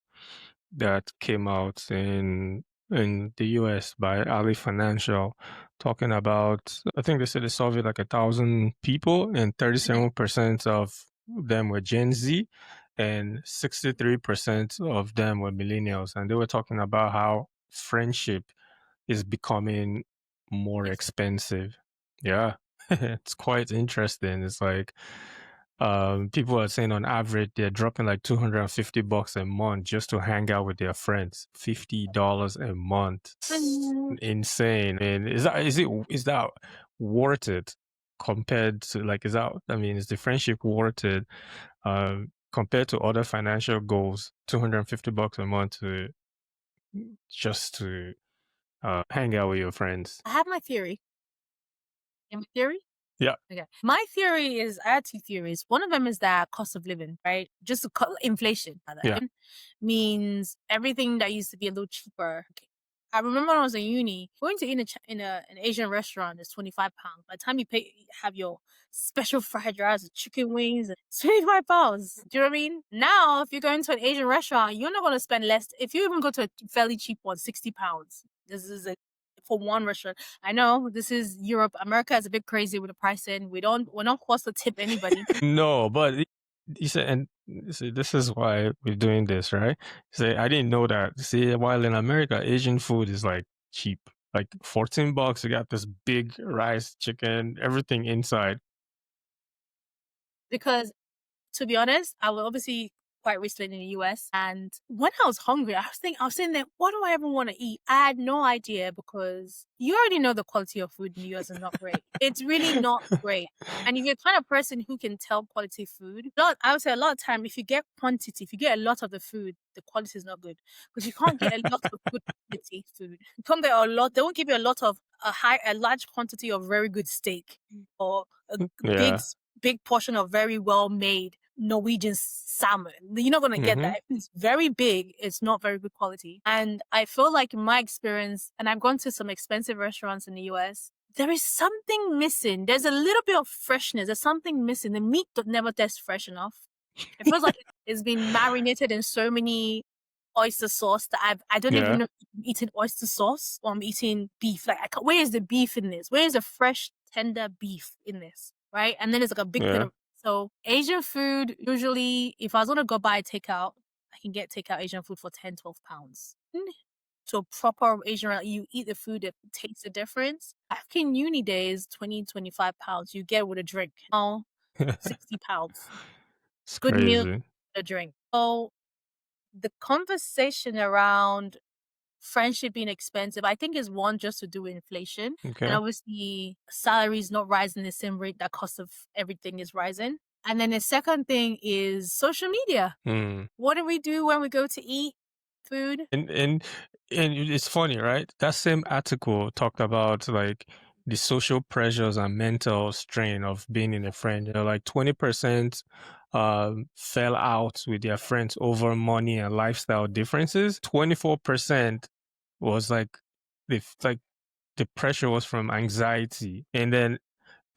that came out in the US by Ali Financial talking about, I think they said they surveyed like 1,000 people and Mhm. 37% of them were Gen Z and 63% of them were millennials. And they were talking about how friendship is becoming more Yes. expensive. Yeah. It's quite interesting. It's like people are saying on average they're dropping like $250 a month just to hang out with their friends. $50 a month. It's Mm, insane. And is that worth it compared to like is that I mean is the friendship worth it compared to other financial goals? $250 a month to just to hang out with your friends. I have my theory. And my theory? Yeah, Okay. My theory is I had two theories. One of them is that cost of living, right? Just inflation rather yeah, means everything that used to be a little cheaper. Okay. I remember when I was in uni, going to eat in an Asian restaurant is £25. By the time you have your special fried rice with chicken wings, and it's £25. Do you know what I mean? Now, if you go into an Asian restaurant, you're not going to spend less. If you even go to a fairly cheap one, £60. This is a for one restaurant. I know this is Europe. America is a bit crazy with the pricing. We're not forced to tip anybody. No, but you said, and see, this is why we're doing this, right? Say, I didn't know that. See, while in America, Asian food is like cheap, like $14. You got this big rice, chicken, everything inside. Because to be honest, I was obviously quite recently in the US. And when I was hungry, I was sitting there, what do I ever want to eat? I had no idea because you already know the quality of food in the US is not great. It's really not great. And if you're the kind of person who can tell quality food, I would say a lot of time, if you get quantity, if you get a lot of the food, the quality is not good because you can't get a lot of good quality food. You can't get a lot. They won't give you a lot of a large quantity of very good steak or a big Yeah. big portion of very well made Norwegian salmon. You're not gonna get Mm-hmm. that. If it's very big, it's not very good quality. And I feel like in my experience, and I've gone to some expensive restaurants in the US, there is something missing. There's a little bit of freshness. There's something missing. The meat never tastes fresh enough. It feels like it's been marinated in so many oyster sauce that I don't even Yeah. know if I'm eating oyster sauce or I'm eating beef. Like, where is the beef in this? Where is the fresh, tender beef in this? Right? And then there's like a big plate Yeah. of so Asian food. Usually, if I was gonna go buy takeout, I can get takeout Asian food for £10, £12. So proper Asian, you eat the food that tastes the difference. Back in uni days, 20, £25, you get with a drink. Now, £60. It's Good meal, crazy. a drink. So the conversation around friendship being expensive, I think is one just to do with inflation. And Okay. obviously salaries not rising the same rate that cost of everything is rising. And then the second thing is social media. Hmm. What do we do when we go to eat food? And it's funny, right? That same article talked about like the social pressures and mental strain of being in a friend. Like 20% fell out with their friends over money and lifestyle differences. 24% was like the pressure was from anxiety. And then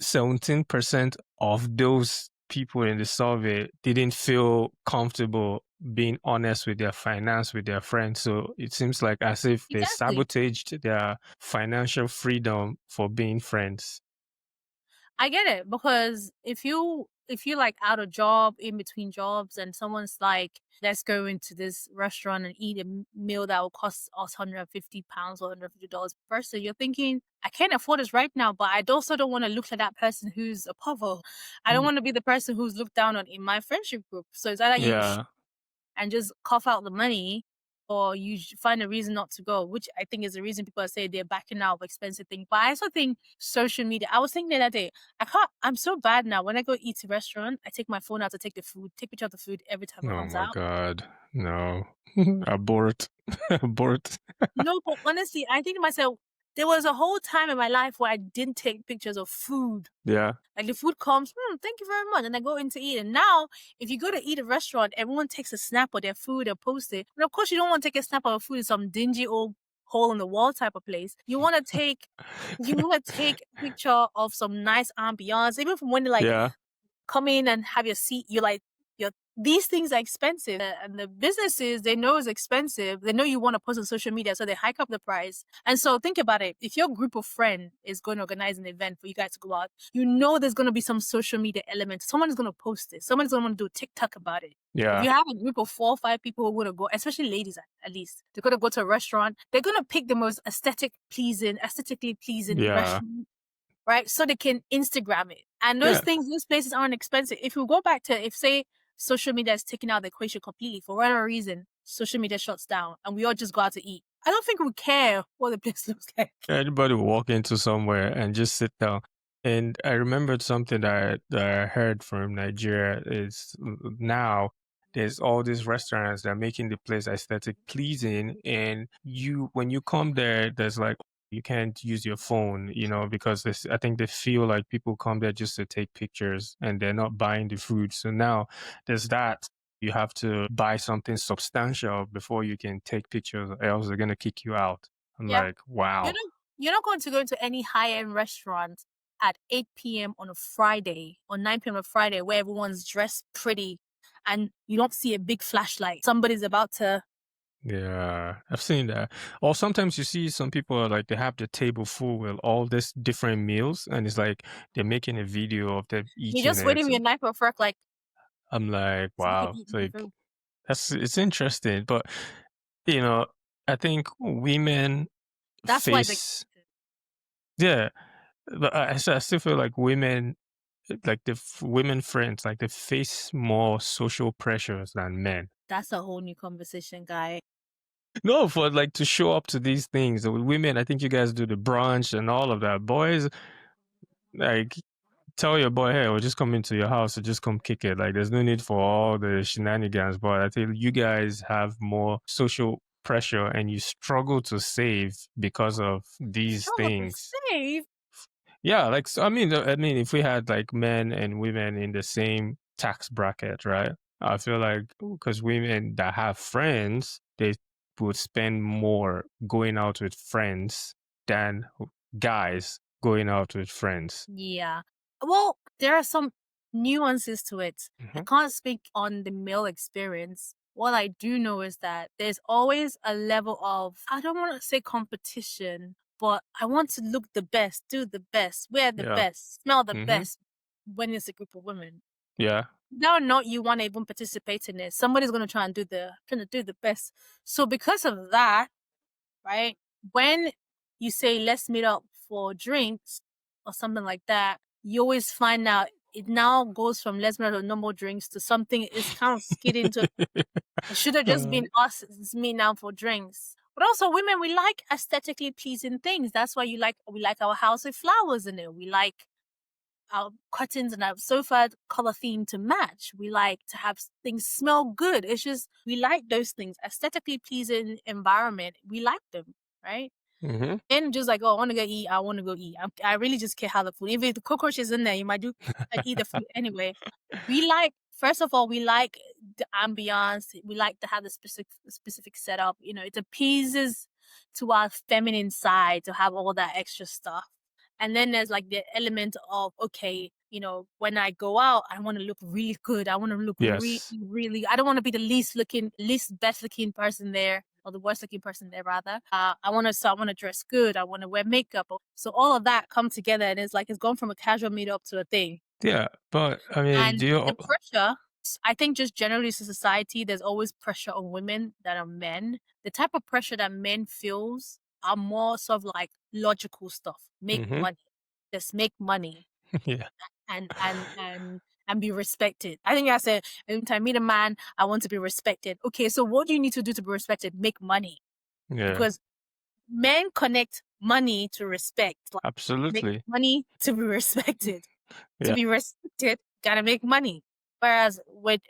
17% of those people in the survey didn't feel comfortable being honest with their finance with their friends. So it seems like as if they Exactly. sabotaged their financial freedom for being friends. I get it because if you like out of job in between jobs and someone's like, let's go into this restaurant and eat a meal that will cost us £150 or $150 per person, you're thinking, I can't afford this right now, but I also don't want to look like that person who's a povo. I don't Mm. want to be the person who's looked down on in my friendship group. So it's either you Yeah. and just cough out the money, or you find a reason not to go, which I think is the reason people say they're backing out of expensive things. But I also think social media. I was thinking the other day, I'm so bad now. When I go eat a restaurant, I take my phone out to take the food, take picture of the food every time it Oh comes my out. God. No. Abort. Abort. No, but honestly, I think to myself, there was a whole time in my life where I didn't take pictures of food. Yeah. Like the food comes, thank you very much. And I go in to eat. And now, if you go to eat a restaurant, everyone takes a snap of their food and post it. And of course, you don't want to take a snap of a food in some dingy old hole in the wall type of place. You want to take a picture of some nice ambiance, even from when they like Yeah. come in and have your seat. You're like, these things are expensive. And the businesses, they know it's expensive. They know you want to post on social media, so they hike up the price. And so think about it. If your group of friends is going to organize an event for you guys to go out, you know there's going to be some social media element. Someone is going to post it. Someone's going to do a TikTok about it. If Yeah. you have a group of 4 or 5 people who are going to go, especially ladies at least, they're going to go to a restaurant. They're going to pick the most aesthetically pleasing Yeah. restaurant, right? So they can Instagram it. And Yeah. those places aren't expensive. If we go back to, if say social media is taken out of the equation completely for whatever reason, social media shuts down and we all just go out to eat, I don't think we care what the place looks like. Anybody will walk into somewhere and just sit down. And I remembered something that I heard from Nigeria is now there's all these restaurants that are making the place aesthetic pleasing. And when you come there, there's like, you can't use your phone, because I think they feel like people come there just to take pictures and they're not buying the food. So now there's that. You have to buy something substantial before you can take pictures, or else they're going to kick you out. I'm Yeah. like, You're wow. not you're not going to go into any high-end restaurant at 8 PM on a Friday or 9 PM on a Friday where everyone's dressed pretty and you don't see a big flashlight. Somebody's about to Yeah, I've seen that. Or sometimes you see some people are like they have the table full with all this different meals, and it's like they're making a video of them you're eating just it. waiting with your knife or fork like, I'm like, so you can wow. eat It's my like food. it's interesting, but you know, I think women That's why the face yeah, but I still feel like women like women friends like they face more social pressures than men. that's a whole new conversation, guy. No, for like to show up to these things. With women, I think you guys do the brunch and all of that. Boys, like tell your boy, hey, I'll just come into your house and just come kick it. Like there's no need for all the shenanigans. But I think you guys have more social pressure and you struggle to save because of these Struggle to things. save. Yeah, like so, I mean, if we had like men and women in the same tax bracket, right? I feel like because women that have friends, they would spend more going out with friends than guys going out with friends. Yeah. Well, there are some nuances to it. I Hmm. can't speak on the male experience. What I do know is that there's always a level of, I don't want to say competition, but I want to look the best, do the best, wear the Yeah. best, smell the Hmm. best when it's a group of women. Yeah. Now or not you want to even participate in it. Somebody's gonna trying to do the best. So because of that, right? When you say let's meet up for drinks or something like that, you always find out it now goes from let's meet up for normal drinks to something is kind of skidding to it should have just Uh, been us it's me now for drinks. But also women, we like aesthetically pleasing things. That's why we like our house with flowers in it. We like our curtains and our sofa color theme to match. We like to have things smell good. It's just we like those things. Aesthetically pleasing environment. We like them, right? mhm. And just like, oh, I want to go eat. I want to go eat. I really just care how the food. If the cockroach is in there, you might do and eat the food anyway. We like, first of all, we like the ambiance. We like to have the specific setup. You know, it appeases to our feminine side to have all that extra stuff. And then there's like the element of okay, you know, when I go out, I want to look really good. I want to look really, Yes. really. I don't want to be the least best looking person there, or the worst looking person there rather. I want to dress good. I want to wear makeup. So all of that come together, and it's like it's gone from a casual meetup to a thing. Yeah, but I mean, And do you? the pressure, I think, just generally to society, there's always pressure on women that are men. The type of pressure that men feels are more sort of like logical stuff. Make Hmm. money, just make money, Yeah. and and and and be respected. I think I said, every time I meet a man, I want to be respected. Okay, so what do you need to do to be respected? Make money, Yeah. because men connect money to respect. Like, make Absolutely. money to be respected. To Yeah. be respected, gotta make money. Whereas with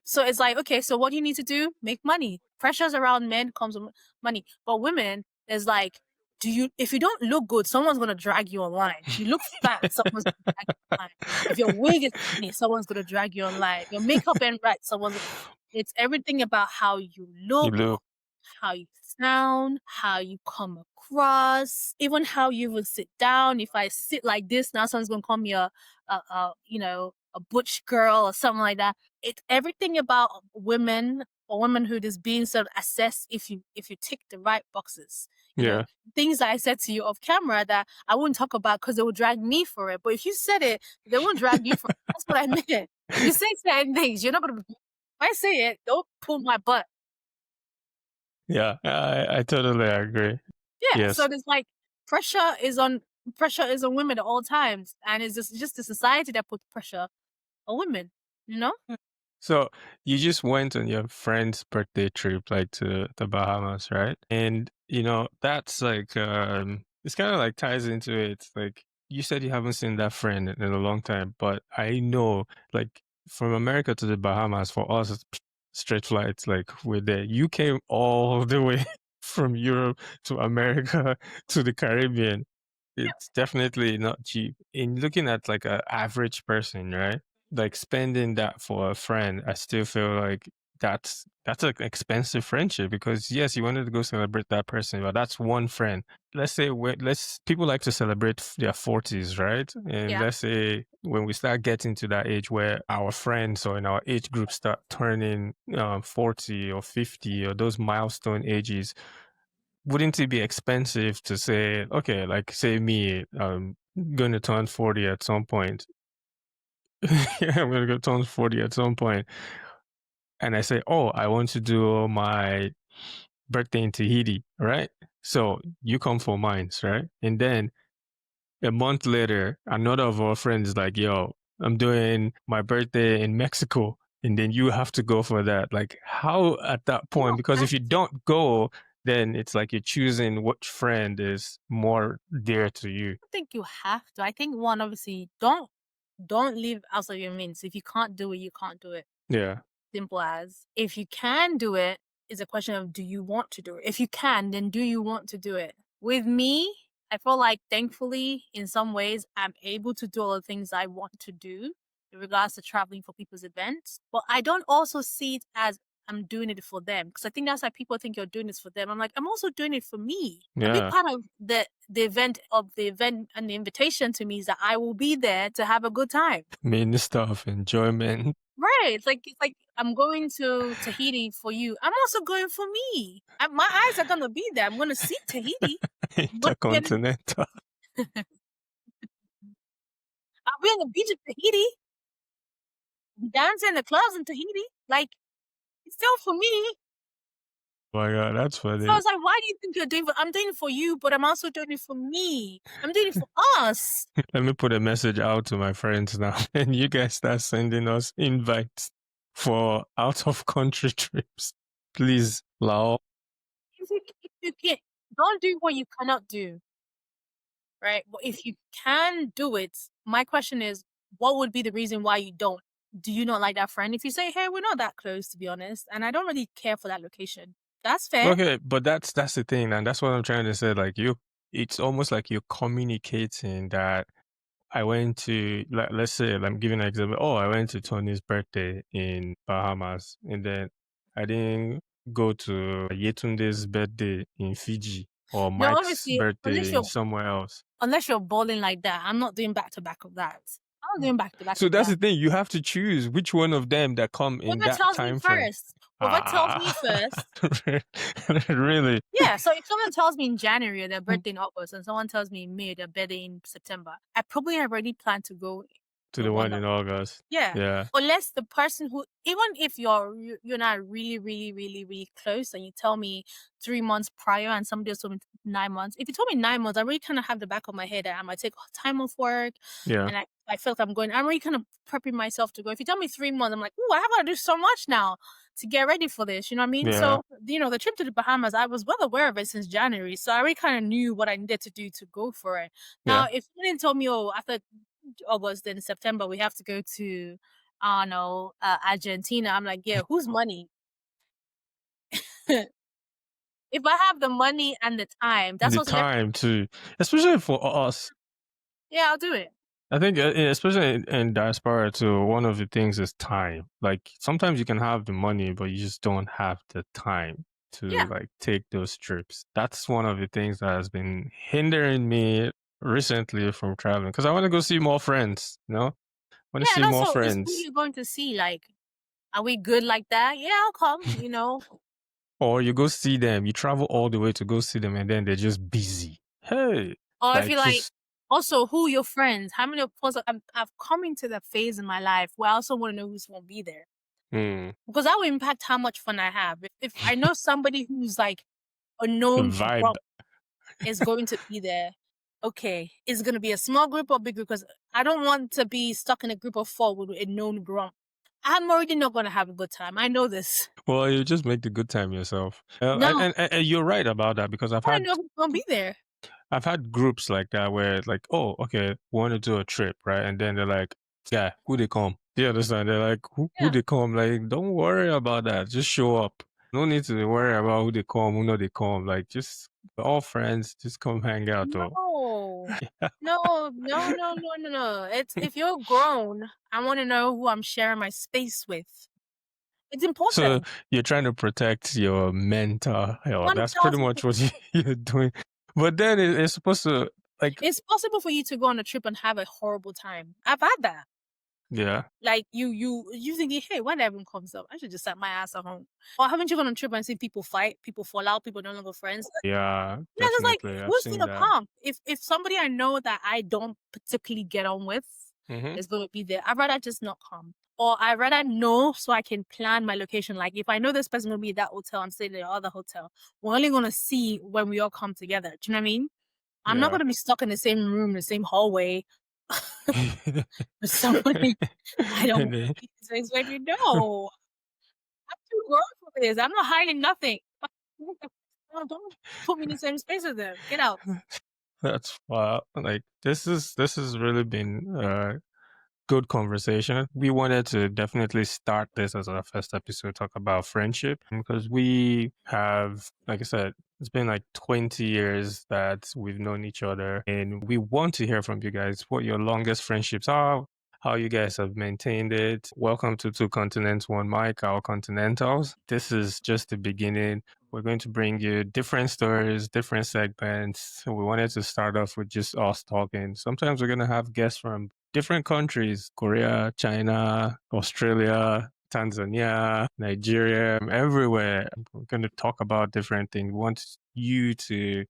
so it's like, okay, so what do you need to do? Make money. Pressures around men comes with money. But women, there's like, do you if you don't look good, someone's gonna drag you online. If you look fat, someone's gonna drag you online. If your wig is funny, someone's gonna drag you online. If your makeup ain't right, it's everything about how you You look, look. how you sound, how you come across, even how you would sit down. If I sit like this, now someone's gonna call me you know, a butch girl or something like that. It's everything about women or womanhood is being sort of assessed if you tick the right boxes. You know, Yeah. things that I said to you off camera that I wouldn't talk about because they would drag me for it. But if you said it, they won't drag you for it. That's what I meant. You say certain things, you're not gonna. If I say it, don't pull my butt. Yeah. I totally agree. Yeah, so Yes. there's like pressure is on pressure is on women at all times, and it's just the society that puts pressure on women. You know? So you just went on your friend's birthday trip, like to the Bahamas, right? And that's like it's kind of like ties into it. Like you said you haven't seen that friend in a long time, but I know like from America to the Bahamas for us it's straight flights, like we're there. You came all the way from Europe to America to the Caribbean. It's definitely not cheap. In looking at like an average person, right? Like spending that for a friend, I still feel like that's an expensive friendship because yes, you wanted to go celebrate that person, but that's one friend. Let's say let's people like to celebrate their 40s, right? And Yeah. let's say when we start getting to that age where our friends or in our age group start turning 40 or 50 or those milestone ages, wouldn't it be expensive to say, okay, like say me, going to turn 40 at some point. Yeah, I'm going to go turn 40 at some point and I say, "Oh, I want to do my birthday in Tahiti," right? So you come for mine, right? And then a month later, another of our friends is like, "Yo, I'm doing my birthday in Mexico." And then you have to go for that. Like, how at that You point? don't Because have if you to. don't go, then it's like you're choosing which friend is more dear to you. I think you have to. I think one, obviously, don't live outside your means. If you can't do it, you can't do it. Yeah. Simple as. If you can do it, it's a question of do you want to do it? If you can, then do you want to do it? With me, I feel like thankfully in some ways I'm able to do all the things I want to do in regards to traveling for people's events. But I don't also see it as I'm doing it for them. Because I think that's why people think you're doing this for them. I'm like, I'm also doing it for me. A big Yeah. part of the event and the invitation to me is that I will be there to have a good time. Main stuff, enjoyment. Right. It's like I'm going to Tahiti for you. I'm also going for me. My eyes are gonna be there. I'm gonna see Tahiti. I'm gonna be on Intercontinental. I'll be on the beach of Tahiti, dancing in the clubs in Tahiti. Like it's still for me. Oh my God, that's So I funny. was like, why do you think you're doing I'm doing it for you, but I'm also doing it for me. I'm doing it for us. Let me put a message out to my friends now. And you guys start sending us invites for out of country trips. Please, Lao. If you can't, don't do what you cannot do. Right? But if you can do it, my question is, what would be the reason why you don't? Do you not like that friend? If you say, hey, we're not that close, to be honest, and I don't really care for that location, that's fair. Okay, but that's the thing, and that's what I'm trying to say. Like you, it's almost like you're communicating that I went to, like, let's say, I'm giving an example. Oh, I went to Tony's birthday in Bahamas, and then I didn't go to Yetunde's birthday in Fiji or No, Mike's obviously, birthday in somewhere else. unless you're balling like that, I'm not doing back to back of that. I'm not doing back to back So of that's that. the thing. You have to choose which one of them that come in Whoever that tells me time frame. first, whoever tells me Ah, first. really? Yeah, so if someone tells me in January their birthday in August and someone tells me in May their birthday in September, I probably have already planned to go To the the one one that. in August. Yeah, Yeah, unless the person who, even if you're not really, really, really, really close, and you tell me 3 months prior, and somebody else told me 9 months. If you told me 9 months, I really kind of have the back of my head that I might take time off work, yeah, and I felt I'm going. I'm really kind of prepping myself to go. If you tell me 3 months, I'm like, oh, I have to do so much now to get ready for this. You know what I mean? yeah, So the trip to the Bahamas, I was well aware of it since January, so I already kind of knew what I needed to do to go for it. yeah. Now, if someone told me, oh, after August, then September, we have to go to, I don't know, Argentina. I'm like, yeah, whose money? If I have the money and the time, that's The what's left. time too, especially for us. Yeah, I'll do it. I think, especially in diaspora too, one of the things is time. Like sometimes you can have the money, but you just don't have the time to Yeah. like take those trips. That's one of the things that has been hindering me recently from traveling because I want to go see more friends. You know, I want to Yeah, see and more also it's who friends. you're going to see. Like, are we good like that? Yeah, I'll come. Or you go see them, you travel all the way to go see them, and then they're just busy. Hey, Or if like you like, just also who your friends, how many of us, I've come into the phase in my life where I also want to know who's going to be there. mm, Because that will impact how much fun I have. If I know somebody who's like a known vibe. grump is going to be there. Okay, is it going to be a small group or big group? Because I don't want to be stuck in a group of 4 with a known grump. I'm already not going to have a good time. I know this. Well, you just make the good time yourself. No, And you're right about that because I want to know who's going to be there. I've had groups like that where it's like, oh, okay, we want to do a trip, right? And then they're like, yeah, who they come? Do you understand? They're like, who Yeah. they come? Like, don't worry about that. Just show up. No need to worry about who they come, who not they come. Like, just we're all friends. Just come hang out, though. No. No, no, no, no, no, no. It's if you're grown, I want to know who I'm sharing my space with. It's So important. you're trying to protect your mental health. That's pretty 1000%. much what you're doing. But then it's supposed to, like, It's possible for you to go on a trip and have a horrible time. I've had that. yeah, Like you thinking, hey, when everyone comes up, I should just set my ass at home. Or haven't you gone on a trip and seen people fight, people fall out, people no longer friends? yeah, Yeah, just like definitely. I've who's seen gonna that. come? If somebody I know that I don't particularly get on with Hmm. is gonna be there, I'd rather just not come. Or I'd rather know so I can plan my location. Like if I know this person gonna be at that hotel, I'm staying at the other hotel. We're only gonna see when we all come together. Do you know what I mean? I'm not Yeah. gonna be stuck in the same room, the same hallway with somebody I don't And want then- to be in the same space with. No, I'm too grown for this. I'm not hiding nothing. Don't put me in the same space with them. Get out. That's wow. Like this has really been good conversation. We wanted to definitely start this as our first episode, talk about friendship, because we have, like I said, it's been like 20 years that we've known each other, and we want to hear from you guys what your longest friendships are, how you guys have maintained it. Welcome to Two Continents, One Mic, our Continentals. This is just the beginning. We're going to bring you different stories, different segments. So we wanted to start off with just us talking. Sometimes we're going to have guests from different countries: Korea, China, Australia, Tanzania, Nigeria, everywhere. We're going to talk about different things. We want you to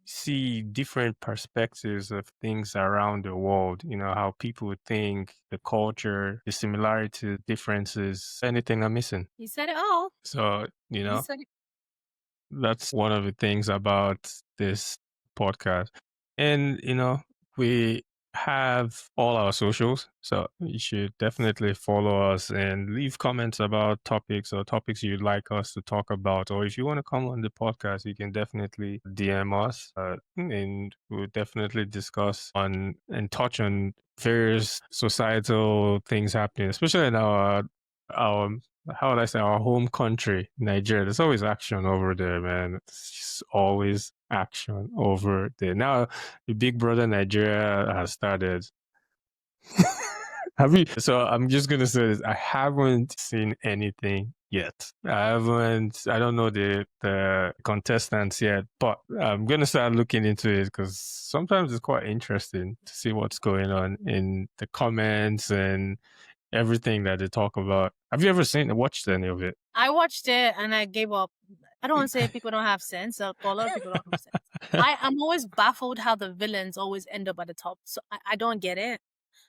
see different perspectives of things around the world, how people think, the culture, the similarities, differences, anything I'm missing. You said it all. So, You said it. that's one of the things about this podcast. And, we have all our socials. So you should definitely follow us and leave comments about topics or topics you'd like us to talk about. Or if you want to come on the podcast, you can definitely DM us and we'll definitely discuss on and touch on various societal things happening, especially in our how would I say, our home country, Nigeria. There's always action over there, man. It's just always action over there. Now, the Big Brother Nigeria has started. Have you? So I'm just gonna say this. I haven't seen anything yet. I don't know the contestants yet, but I'm gonna start looking into it because sometimes it's quite interesting to see what's going on in the comments and everything that they talk about. Have you ever watched any of it? I watched it and I gave up. I don't want to say people don't have sense, but a lot of people don't have sense. I'm always baffled how the villains always end up at the top. So I don't get it.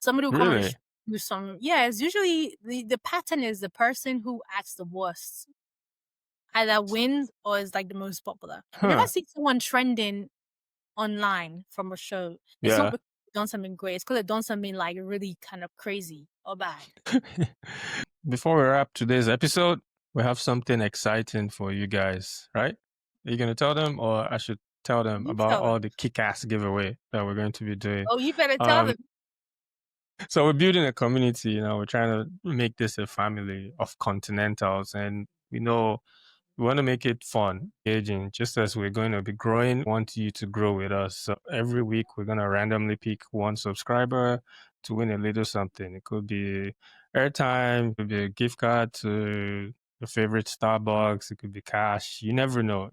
Somebody will come on the Really? show, do some. Yeah, it's usually the pattern is the person who acts the worst either wins or is like the most popular. If you ever Huh. see someone trending online from a show, it's not Yeah. because they've done something great. It's because they've done something like really kind of crazy or bad. Before we wrap today's episode, we have something exciting for you guys, right? Are you going to tell them, or I should tell them You about tell all them. the kick-ass giveaway that we're going to be doing? Oh, you better tell them. So we're building a community, we're trying to make this a family of continentals, and we want to make it fun, engaging, just as we're going to be growing. We want you to grow with us. So every week we're going to randomly pick one subscriber to win a little something. It could be airtime, it could be a gift card to your favorite Starbucks, it could be cash. You never know.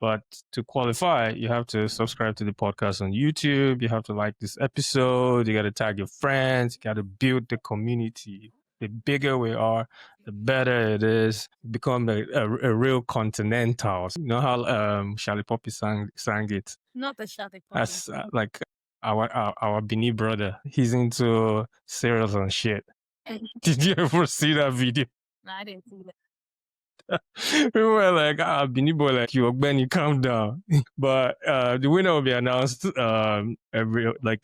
But to qualify, you have to subscribe to the podcast on YouTube. You have to like this episode. You got to tag your friends. You got to build the community. The bigger we are, the better it is. Become a real continental. You know how Charlie Poppy sang it? Not the shouting puppy. That's like our Bini brother. He's into cereals and shit. Did you ever see that video? No, I didn't see that. We were like, Bini boy, like, you Benny, calm down. But the winner will be announced the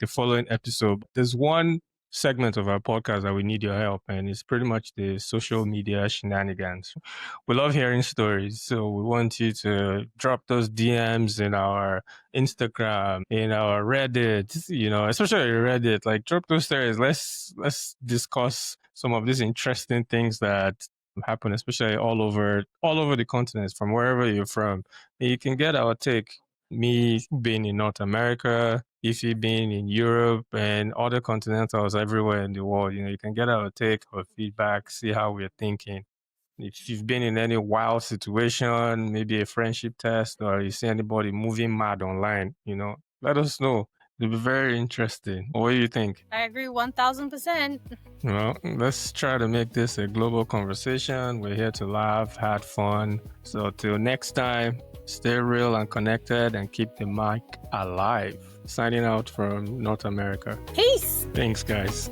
following episode. There's one segment of our podcast that we need your help, and it's pretty much the social media shenanigans. We love hearing stories, so we want you to drop those DMs in our Instagram, in our Reddit, especially Reddit. Like, drop those stories. Let's discuss some of these interesting things that happen, especially all over the continents, from wherever you're from. You can get our take. Me being in North America, Ify being in Europe, and other continentals everywhere in the world. You can get our take or feedback, see how we're thinking. If you've been in any wild situation, maybe a friendship test, or you see anybody moving mad online, let us know. It'll be very interesting. What do you think? I agree 1000%. Well, let's try to make this a global conversation. We're here to laugh, had fun. So till next time, stay real and connected and keep the mic alive. Signing out from North America. Peace. Thanks, guys.